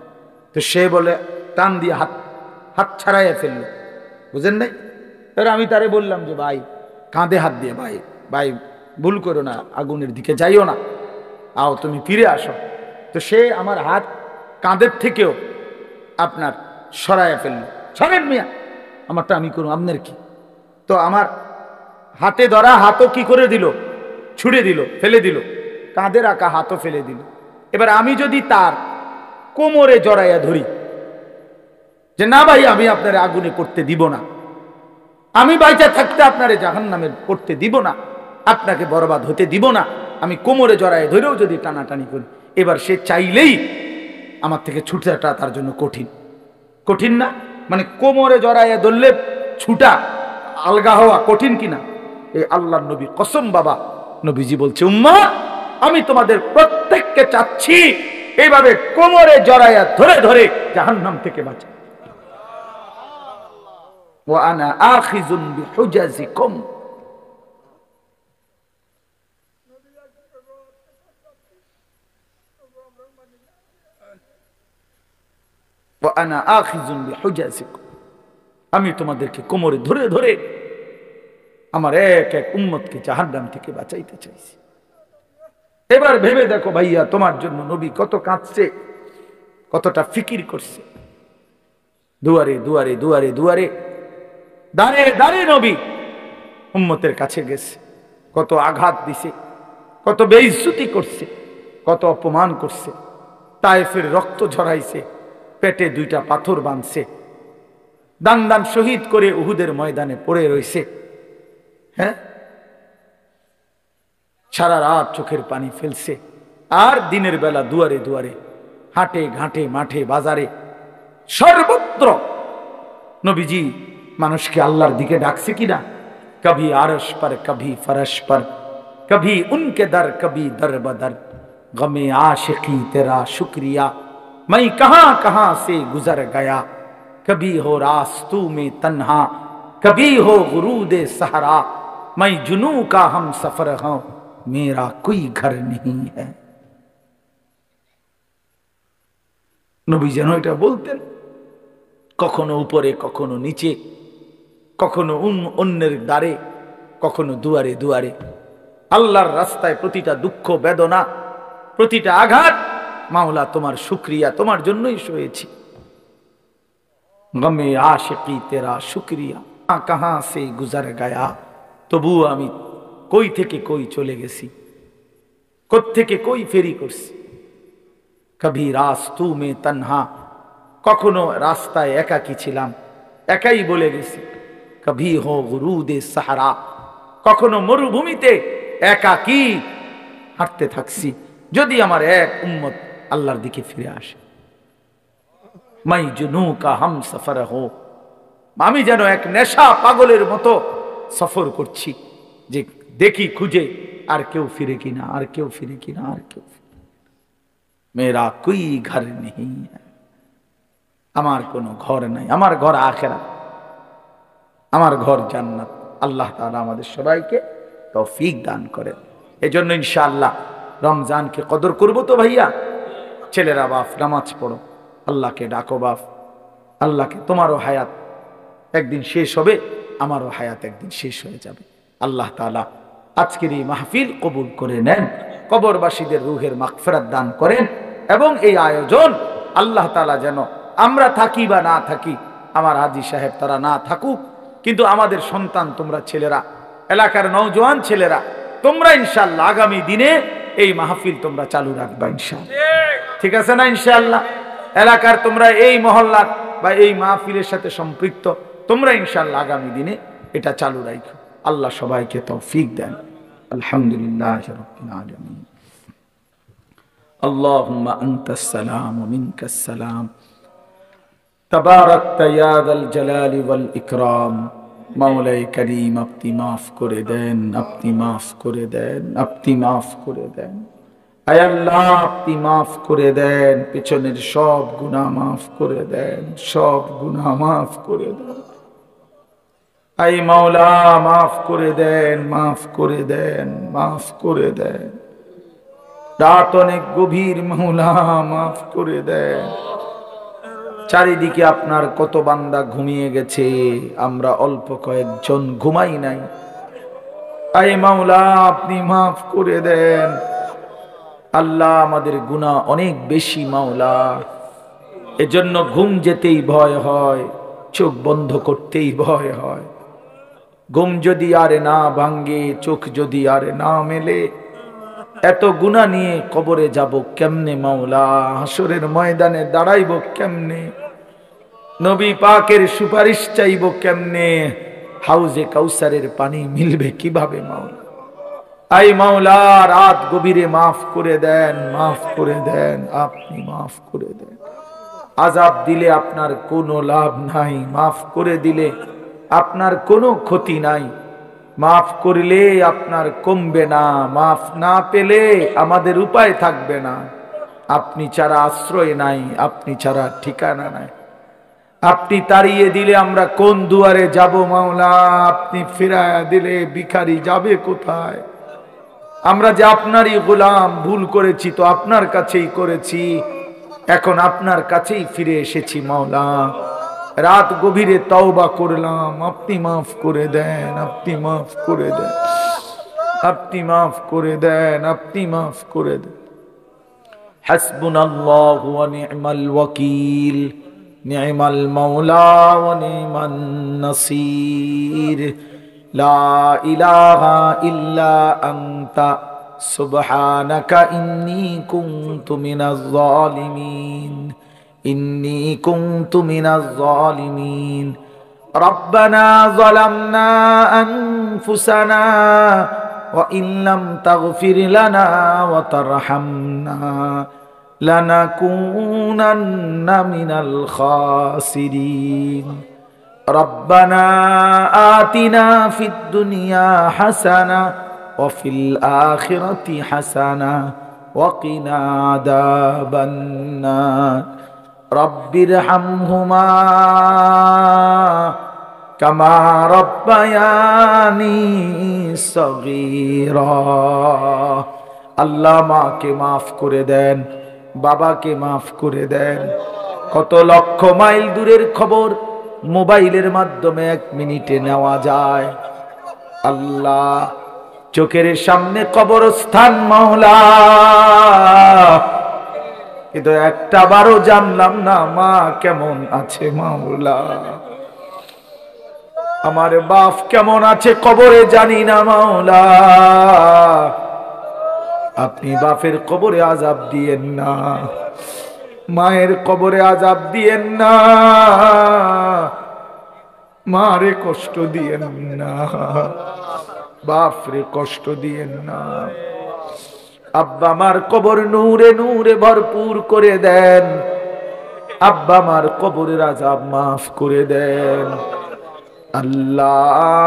S1: তো সে বলে টান দিয়ে হাত ছাড়াইয়া ফেললো, বুঝেন নাই? তাহলে আমি তারে বললাম যে ভাই কাঁধে হাত দিয়ে, ভাই ভাই ভুল করো না, আগুনের দিকে যাইও না, আও তুমি ফিরে আসো। তো সে আমার হাত কাঁধের থেকেও আপনার সরাইয়া ফেললো, সরেন মিয়া, আমারটা আমি করুন, আপনার কি? তো আমার হাতে ধরা হাতও কি করে দিল, ছুড়ে দিল, ফেলে দিল, কাঁধে রাখা হাতও ফেলে দিল। এবার আমি যদি তার কোমরে জড়াইয়া ধরি যে না ভাই আমি আপনার আগুনে পড়তে দিব না, আমি বাইচা থাকতে আপনারে জাহান্নামে পড়তে দিব না, আপনাকে বরবাদ হতে দিব না, আমি কোমরে জড়ায় ধরেও যদি টানাটানি করি, এবার সে চাইলেই আমার থেকে ছুটাটা তার জন্য কঠিন। কঠিন না? মানে কোমরে জড়াইয়া ধরলে ছুটা আলগা হওয়া কঠিন কিনা? এই আল্লাহর নবী কসম বাবা, নবীজি বলছে উম্মাহ আমি তোমাদের প্রত্যেককে চাচ্ছি এইভাবে কোমরে জড়াইয়া ধরে ধরে জাহান্নাম থেকে বাঁচা। ওয়া আনা আখিযুন বিহুজাজিকুম, ওয়া আনা আখিযুন বিহুজাজিকুম, আমি তোমাদেরকে কোমরে ধরে ধরে আমার এক এক উম্মতকে জাহান্নাম থেকে বাঁচাইতে চাইছি। এবার ভেবে দেখো ভাইয়া, তোমার জন্য নবী কত কাঁদছে, কতটা ফিকির করছে। দুয়ারে দুয়ারে দুয়ারে দুয়ারে দাঁড়ে দাঁড়ে নবী উম্মতের কাছে গেছে, কত আঘাত দিছে, কত বেইজ্জতি করছে, কত অপমান করছে। তায়েফের রক্ত ঝরাইছে, পেটে 2টা পাথর বাঁধছে, দান দান শহীদ করে উহুদের ময়দানে পড়ে রয়েছে। হ্যাঁ, সারা রাত চোখের পানি ফেলছে, আর দিনের বেলা দুয়ারে দুয়ারে হাটে ঘাটে মাঠে বাজারে সর্বত্র নবীজি মানুষকে আল্লাহর দিকে ডাকছে কিনা? কভি আরশ পর, কভি ফরশ পর, কভি উনকে দর, কভি দর বদর, গমে आशिकी तेरा शुक्रिया, मैं कहां कहां से गुजर गया, कभी हो रास्तों में तन्हा, कभी हो गुरूद सहरा, मैं जुनू का हम सफर हूं, मेरा कोई घर नहीं है। নবী যেন এটা বলতেন, কখনো উপরে কখনো নিচে, কখনো অন্যের দ্বারে, কখনো দুয়ারে দুয়ারে। আল্লাহর রাস্তায় প্রতিটা দুঃখ বেদনা, প্রতিটা আঘাত, মাওলা তোমার শুকরিয়া, তোমার জন্যই সয়েছি। গমে আশিকি তেরা শুকরিয়া, কাহা সে গুজার গায়া, তবু আমি কই থেকে কই চলে গেছি, কোত্থেকে কই ফেরি করছি। কভি রাস্তু মে তনহা, কখনো রাস্তায় একাকী ছিলাম, একাই বলে গেছি। কভি হো গুরুদে সাহারা, কখনো মরুভূমিতে একাকী হাঁটতে থাকছি, যদি আমার এক উম্মত আল্লাহর দিকে ফিরে আসে। মাই জুনু কা হাম সফর হো, আমি যেন এক নেশা পাগলের মতো সফর করছি, যে দেখি খুঁজে আর কেউ ফিরে কিনা, আর কেউ ফিরে কিনা, আর কেউ। মেরা কোই ঘর নেই, আমার কোনো ঘর নাই, আমার ঘর আখিরাত, আমার ঘর জান্নাত। আল্লাহ তাআলা আমাদের সবাইকে তৌফিক দান করেন। এজন্য ইনশাআল্লাহ রমজানকে কদর করব তো ভাইয়া। ছেলেরা বাপ নামাজ পড়ো, আল্লাহকে ডাকো বাপ, আল্লাহকে। তোমারও হায়াত একদিন শেষ হবে, আমারও হায়াত একদিন শেষ হয়ে যাবে। আল্লাহ তাআলা আজকের এই মাহফিল কবুল করে নেন, কবরবাসীদের রুহের মাগফিরাত দান করেন, এবং এই আয়োজন আল্লাহ তাআলা যেন আমরা থাকি বা না থাকি, আমার হাজী সাহেব তারা না থাকুক, কিন্তু আমাদের সন্তান তোমরা ছেলেরা, এলাকার নওজোয়ান ছেলেরা, তোমরা ইনশাআল্লাহ আগামী দিনে এই মাহফিল তোমরা চালু রাখবা ইনশাআল্লাহ। ঠিক আছে না? ইনশাআল্লাহ এলাকার তোমরা এই মহল্লার বা এই মাহফিলের সাথে সম্পৃক্ত, তোমরা ইনশাআল্লাহ আগামী দিনে এটা চালু রাখো। আল্লাহ সবাইকে তৌফিক দেন। আলহামদুলিল্লাহ রাব্বিল আলামিন। আল্লাহুম্মা আনতাস সালাম ওয়া মিনকাস সালাম, তাবারাকতা ইয়া যাল জালালি ওয়াল ইকরাম। মাওলাই করিম আপনি মাফ করে দেন, আপনি মাফ করে দেন, আপনি মাফ করে দেন। আয় আল্লাহ আপনি মাফ করে দেন, পেছনের সব গুনাহ মাফ করে দেন, সব গুনাহ মাফ করে দেন। আয় মাওলা মাফ করে দেন, মাফ করে দেন, মাফ করে দেন। রাত অনেক গভীর, মাওলা মাফ করে দেন। চারিদিকে আপনার কত বান্দা ঘুমিয়ে গেছে, আমরা অল্প কয়েকজন ঘুমাই নাই। আয় মাওলা আপনি মাফ করে দেন। আল্লাহ আমাদের গুনাহ অনেক বেশি মাওলা, এজন্য ঘুম যেতেই ভয় হয়, চোখ বন্ধ করতেই ভয় হয়। ঘুম যদি আরে না ভাঙ্গে, চোখ যদি আরে না মেলে, এত গুনাহ নিয়ে কবরে যাব কেমনে মাওলা, হাসরের ময়দানে দাঁড়াইব কেমনে, নবী পাকের সুপারিশ চাইব কেমনে, হাউজে কাউসারের পানি মিলবে কিভাবে মাওলা। আই মাওলা, রাত গভীরে মাফ করে দেন, মাফ করে দেন, আপনি মাফ করে দেন। আযাব দিলে আপনার কোনো লাভ নাই, মাফ করে দিলে আপনার কোনো ক্ষতি নাই, মাফ করলে আপনার কমবে না, মাফ না পেলে আমাদের উপায় থাকবে না। আপনি ছাড়া আশ্রয় নাই, আপনি ছাড়া ঠিকানা নাই। আপনি তাড়িয়ে দিলে আমরা কোন দুয়ারে যাব মাওলা, আপনি ফিরায়া দিলে ভিখারি যাবে কোথায়। আমরা যে আপনারই গোলাম, ভুল করেছি তো আপনার কাছেই করেছি, এখন আপনার কাছেই ফিরে এসেছি মাওলা। রাত গভীরে তওবা করলাম, আপনি মাফ করে দেন, আপনি মাফ করে দেন, আপনি মাফ করে দেন, আপনি মাফ করে দেন। হাসবুনাল্লাহু ওয়া নি'মাল ওয়াকিল, নি'মাল মাওলা ওয়া নি'মান নাসির। লা ইলাহা ইল্লা আনতা সুবহানাকা ইন্নী কুনতু মিনাজ জালিমিন, ইন্নী কুনতু মিনাজ জালিমিন। রব্বানা যালামনা আনফুসানা ওয়া ইন লাম তাগফির লানা ওয়া তারহামনা লানাকুনান্না মিনাল খাসিরিন। রব্বানা আতিনা ফিদ দুনিয়া হাসানা ওয়া ফিল আখিরাতি হাসানা ওয়া কিনা আযাবান নার। রব্বিরহামহুমা কামা রব্বায়ানি সগীরা। আল্লাহ মাকে মাফ করে দেন, বাবাকে মাফ করে দেন। কত লক্ষ মাইল দূরের খবর মোবাইলের মাধ্যমে 1 মিনিটে নেওয়া যায়। আল্লাহ, চোখের সামনে কবরস্থান মাওলা, কিন্তু একটা বারও জানলাম না মা কেমন আছে মাওলা, আমার বাপ কেমন আছে কবরে জানি না মাওলা। আপনি বাপের কবরে আযাব দিয়েন না, মায়ের কবরে আযাব দিয়েন না, মারে কষ্ট দিয়েন না, বাপরে কষ্ট দিয়েন না। আব্বা আমার কবর নূরে নূরে ভরপুর করে দেন, আব্বা আমার কবরের আযাব মাফ করে দেন। আল্লাহ,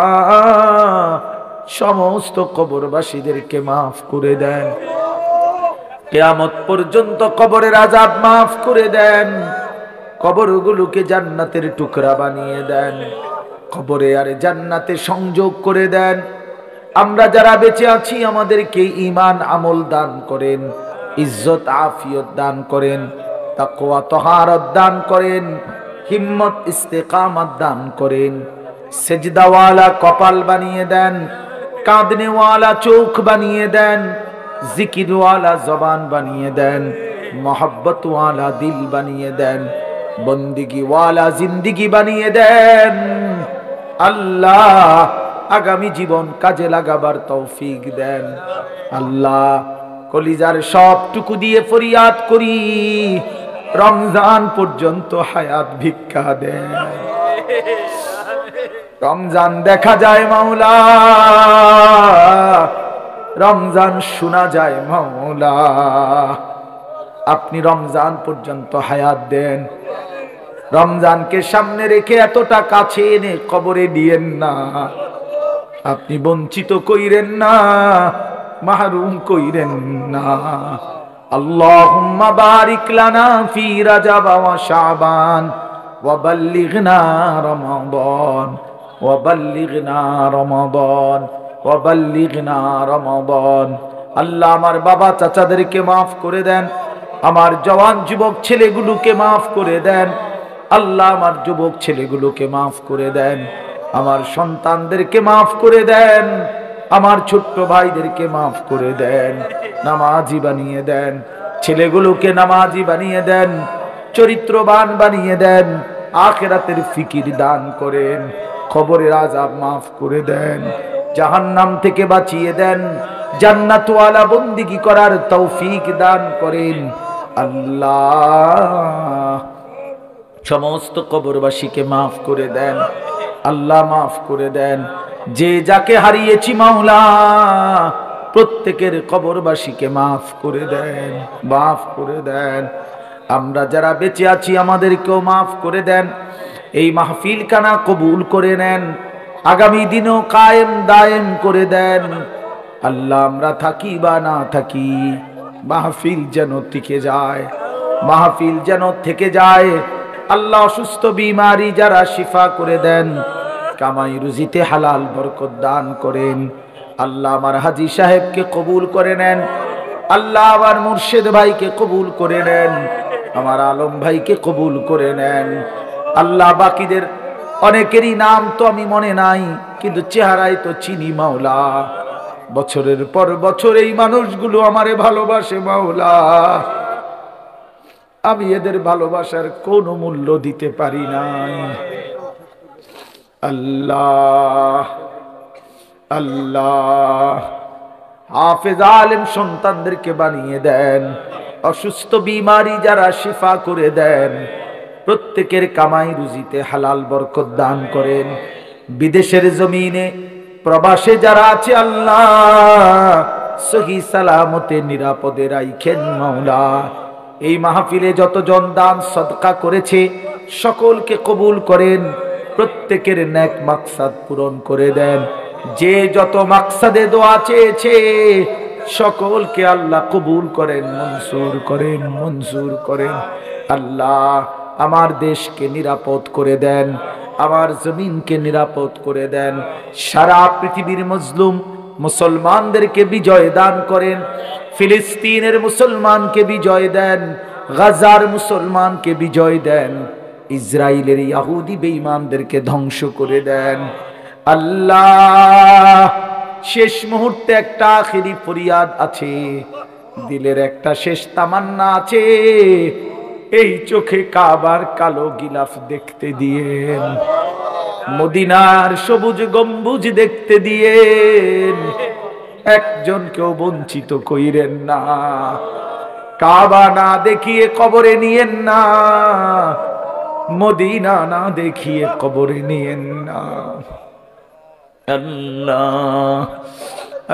S1: সমস্ত কবরবাসীদেরকে মাফ করে দেন, কিয়ামত পর্যন্ত কবরের আযাব মাফ করে দেন, কবরগুলোকে জান্নাতের টুকরা বানিয়ে দেন, কবরে আর জান্নাতে সংযোগ করে দেন। আমরা যারা বেঁচে আছি আমাদেরকে ঈমান আমল দান করেন, ইজ্জত আফিয়ত দান করেন, তাকওয়া তাহারত দান করেন, হিম্মত ইস্তেকামত দান করেন, সেজদাওয়ালা কপাল বানিয়ে দেন, কাঁদনেওয়ালা চোখ বানিয়ে দেন, জিকিরওয়ালা জবান বানিয়ে দেন, মোহব্বতওয়ালা দিল বানিয়ে দেন, বন্দিগিওয়ালা জিন্দিগি বানিয়ে দেন। আল্লাহ, আগামী জীবন কাজে লাগাবার তৌফিক দেন। আল্লাহ, কলিজার সবটুকু দিয়ে ফরিয়াদ করি, রমজান পর্যন্ত হায়াত ভিক্ষা দেন। রমজান দেখা যায় মাওলা, রমজান শোনা যায় মাওলা, আপনি রমজান পর্যন্ত হায়াত দেন। রমজানকে সামনে রেখে এতটা কাছে এনে কবরে দিয়েন না, আপনি বঞ্চিত কইরেন না, মাহরুম কইরেন না। আল্লাহুম্মা বারিক লানা ফি রাজাব ওয়া শাবান ওয়া বাল্লিগনা রমাদান ওয়া বাল্লিগনা রমাদান ওয়া বাল্লিগনা রমাদান। আল্লাহ, আমার বাবা চাচাদেরকে মাফ করে দেন, আমার জওয়ান যুবক ছেলেগুলোকে মাফ করে দেন। আল্লাহ, আমার যুবক ছেলেগুলোকে মাফ করে দেন, আমার সন্তানদেরকে মাফ করে দেন, আমার ছোট্ট ভাইদেরকে মাফ করে দেন, নামাজি বানিয়ে দেন, ছেলেগুলোকে নামাজি বানিয়ে দেন, চরিত্রবান বানিয়ে দেন, আখিরাতের ফিকির দান করেন, কবরের আযাব মাফ করে দেন। জাহান্নাম থেকে বাঁচিয়ে দেন, জান্নাতওয়ালা বন্দিগি করার তৌফিক দান করেন আল্লাহ। সমস্ত কবরবাসীকে মাফ করে দেন আল্লাহ, মাফ করে দেন। যে যাকে হারিয়েছি মাওলা, প্রত্যেকের কবরবাসীকে মাফ করে দেন, মাফ করে দেন। আমরা যারা বেঁচে আছি আমাদেরকেও মাফ করে দেন। এই মাহফিল কানা কবুল করে নেন, আগামী দিনও কায়েম দায়েম করে দেন আল্লাহ। আমরা থাকি বা না থাকি, মাহফিল যেন টিকে যায়, মাহফিল যেন থেকে যায় আল্লাহ। অসুস্থ বিমারি যারা শিফা করে দেন, কামাই রুজিতে হালাল বরকত দান করেন আল্লাহ। আমার হাজী সাহেবকে কবুল করে নেন আল্লাহ, আমার মুর্শিদ ভাইকে কবুল করে নেন, আমার আলম ভাইকে কবুল করে নেন আল্লাহ। বাকিদের অনেকেরই নাম তো আমি মনে নাই, কিন্তু চেহারায় তো চিনি মাওলা। বছরের পর বছর এই মানুষগুলো আমারে ভালোবাসে মাওলা, আমি এদের ভালোবাসার কোনো মূল্য দিতে পারি নাই আল্লাহ। আল্লাহ হাফেজ আলেম সন্তানদেরকে বানিয়ে দেন, অসুস্থ বিমারি যারা শিফা করে দেন, প্রত্যেকের কামাই রুজিতে হালাল বরকত দান করেন। বিদেশের জমিনে প্রবাসে যারা আছে আল্লাহ, সহি সালামতে নিরাপদে রাইখেন মাওলা। এই মাহফিলে যতজন দান সদকা করেছে সকলকে কবুল করেন, প্রত্যেকের নেক মাকসাদ পূরণ করে দেন। যে যত মাকসাদে দোয়া চেয়েছে সকলকে আল্লাহ কবুল করেন, মনসুর করেন, মনসুর করেন আল্লাহ। আমার দেশকে নিরাপদ করে দেন, আমার জমিনকে নিরাপদ করে দেন। সারা পৃথিবীর মজলুম মুসলমানদেরকে বিজয় দান করেন। ফিলিস্তিনের মুসলমানকে বিজয় দেন, গাজার মুসলমানকে বিজয় দেন, ইসরায়েলের ইহুদি বেঈমানদেরকে ধ্বংস করে দেন আল্লাহ। শেষ মুহূর্তে একটা আখেরি ফরিয়াদ আছে, দিলের একটা শেষ তামান্না আছে, এই চোখে কাবার কালো গিলাফ দেখতে দিয়েন, মদিনার সবুজ গম্বুজ দেখতে দিয়েন, একজনকেও বঞ্চিত কইরেন না। কাবা না দেখিয়ে কবরে নিয়েন না, মদিনা না দেখিয়ে কবরে নিয়েন না আল্লাহ।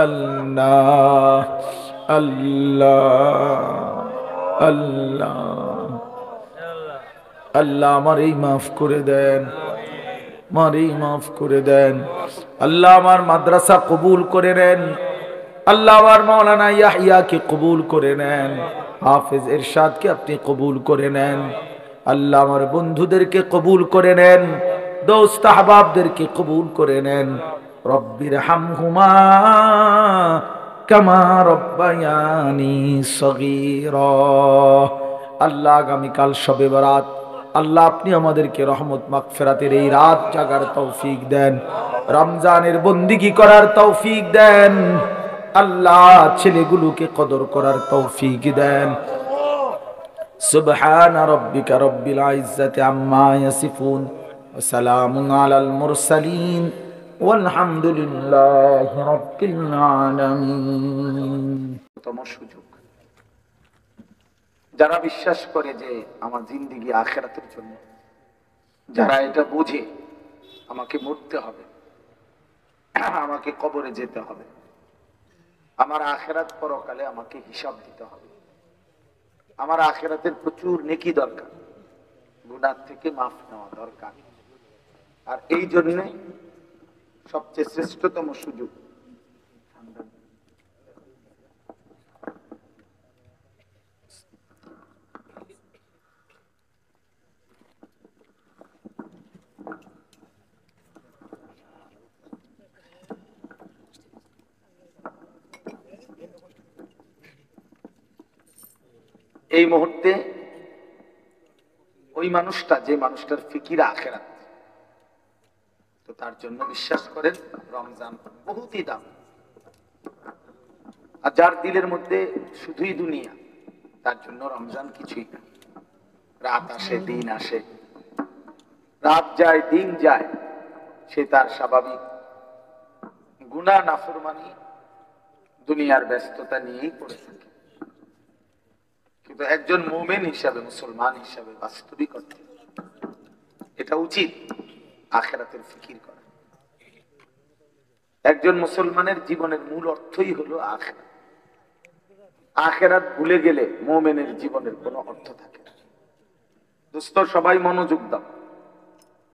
S1: আল্লাহ আল্লাহ আল্লাহ আল্লাহ আমারই মাফ করে দেন, আমারই মাফ করে দেন আল্লাহ। আমার মাদ্রাসা কবুল করে নেন আল্লাহ, আমার মাওলানা ইয়াহইয়াকে কবুল করে নেন, হাফেজ ইরশাদকে আপনি কবুল করে নেন আল্লাহ। আমার বন্ধুদেরকে কবুল করে নেন, দোস্ত আহবাবদেরকে কবুল করে নেন। রব্বির হামহুমা কামা রব্বায়ানি সগীরা। আল্লাহ আগামীকাল শবে বরাত, আল্লাহ আপনি আমাদেরকে রহমত মাগফিরাতের এই রাত জাগার তৌফিক দেন, রমজানের বন্দিগি করার তৌফিক দেন আল্লাহ, ছেলেগুলোকে কদর করার তৌফিক দেন। সুবহান রাব্বিকা রব্বিল ইজ্জাতি আম্মা ইয়াসিফুন ওয়া সালামুন আলাল মুরসালিন ওয়ালহামদুলিল্লাহি রাব্বিল আলামিন। সুযোগ যারা বিশ্বাস করে যে আমার জিন্দেগি আখিরাতের জন্য, যারা এটা বুঝে আমাকে মরতে হবে, আমাকে কবরে যেতে হবে, আমার আখিরাত পরকালে আমাকে হিসাব দিতে হবে, আমার আখিরাতের প্রচুর নেকি দরকার, গুনাহ থেকে মাফ নেওয়া দরকার। আর এই জন্য সবচেয়ে শ্রেষ্ঠতম সুযোগ এই মুহূর্তে ওই মানুষটা, যে মানুষটার ফিকির আখিরাত, তো তার জন্য বিশ্বাস করেন রমজান বহুতই দাম। আর যার দিলের মধ্যে শুধুই দুনিয়া, তার জন্য রমজান কিছুই না। রাত আসে দিন আসে, রাত যায় দিন যায়, সে তার স্বাভাবিক গুনাহ নাফরমানি দুনিয়ার ব্যস্ততা নিয়েই পড়ে থাকে। কিন্তু একজন মুমিন হিসাবে, মুসলমান হিসাবে বাস্তবিক অর্থে এটা উচিত আখিরাতের ফিকির করা। একজন মুসলমানের জীবনের মূল অর্থই হলো আখিরাত। আখিরাত ভুলে গেলে মুমিনের জীবনের কোনো অর্থ থাকে না। দোস্ত, সবাই মনোযোগ দাও।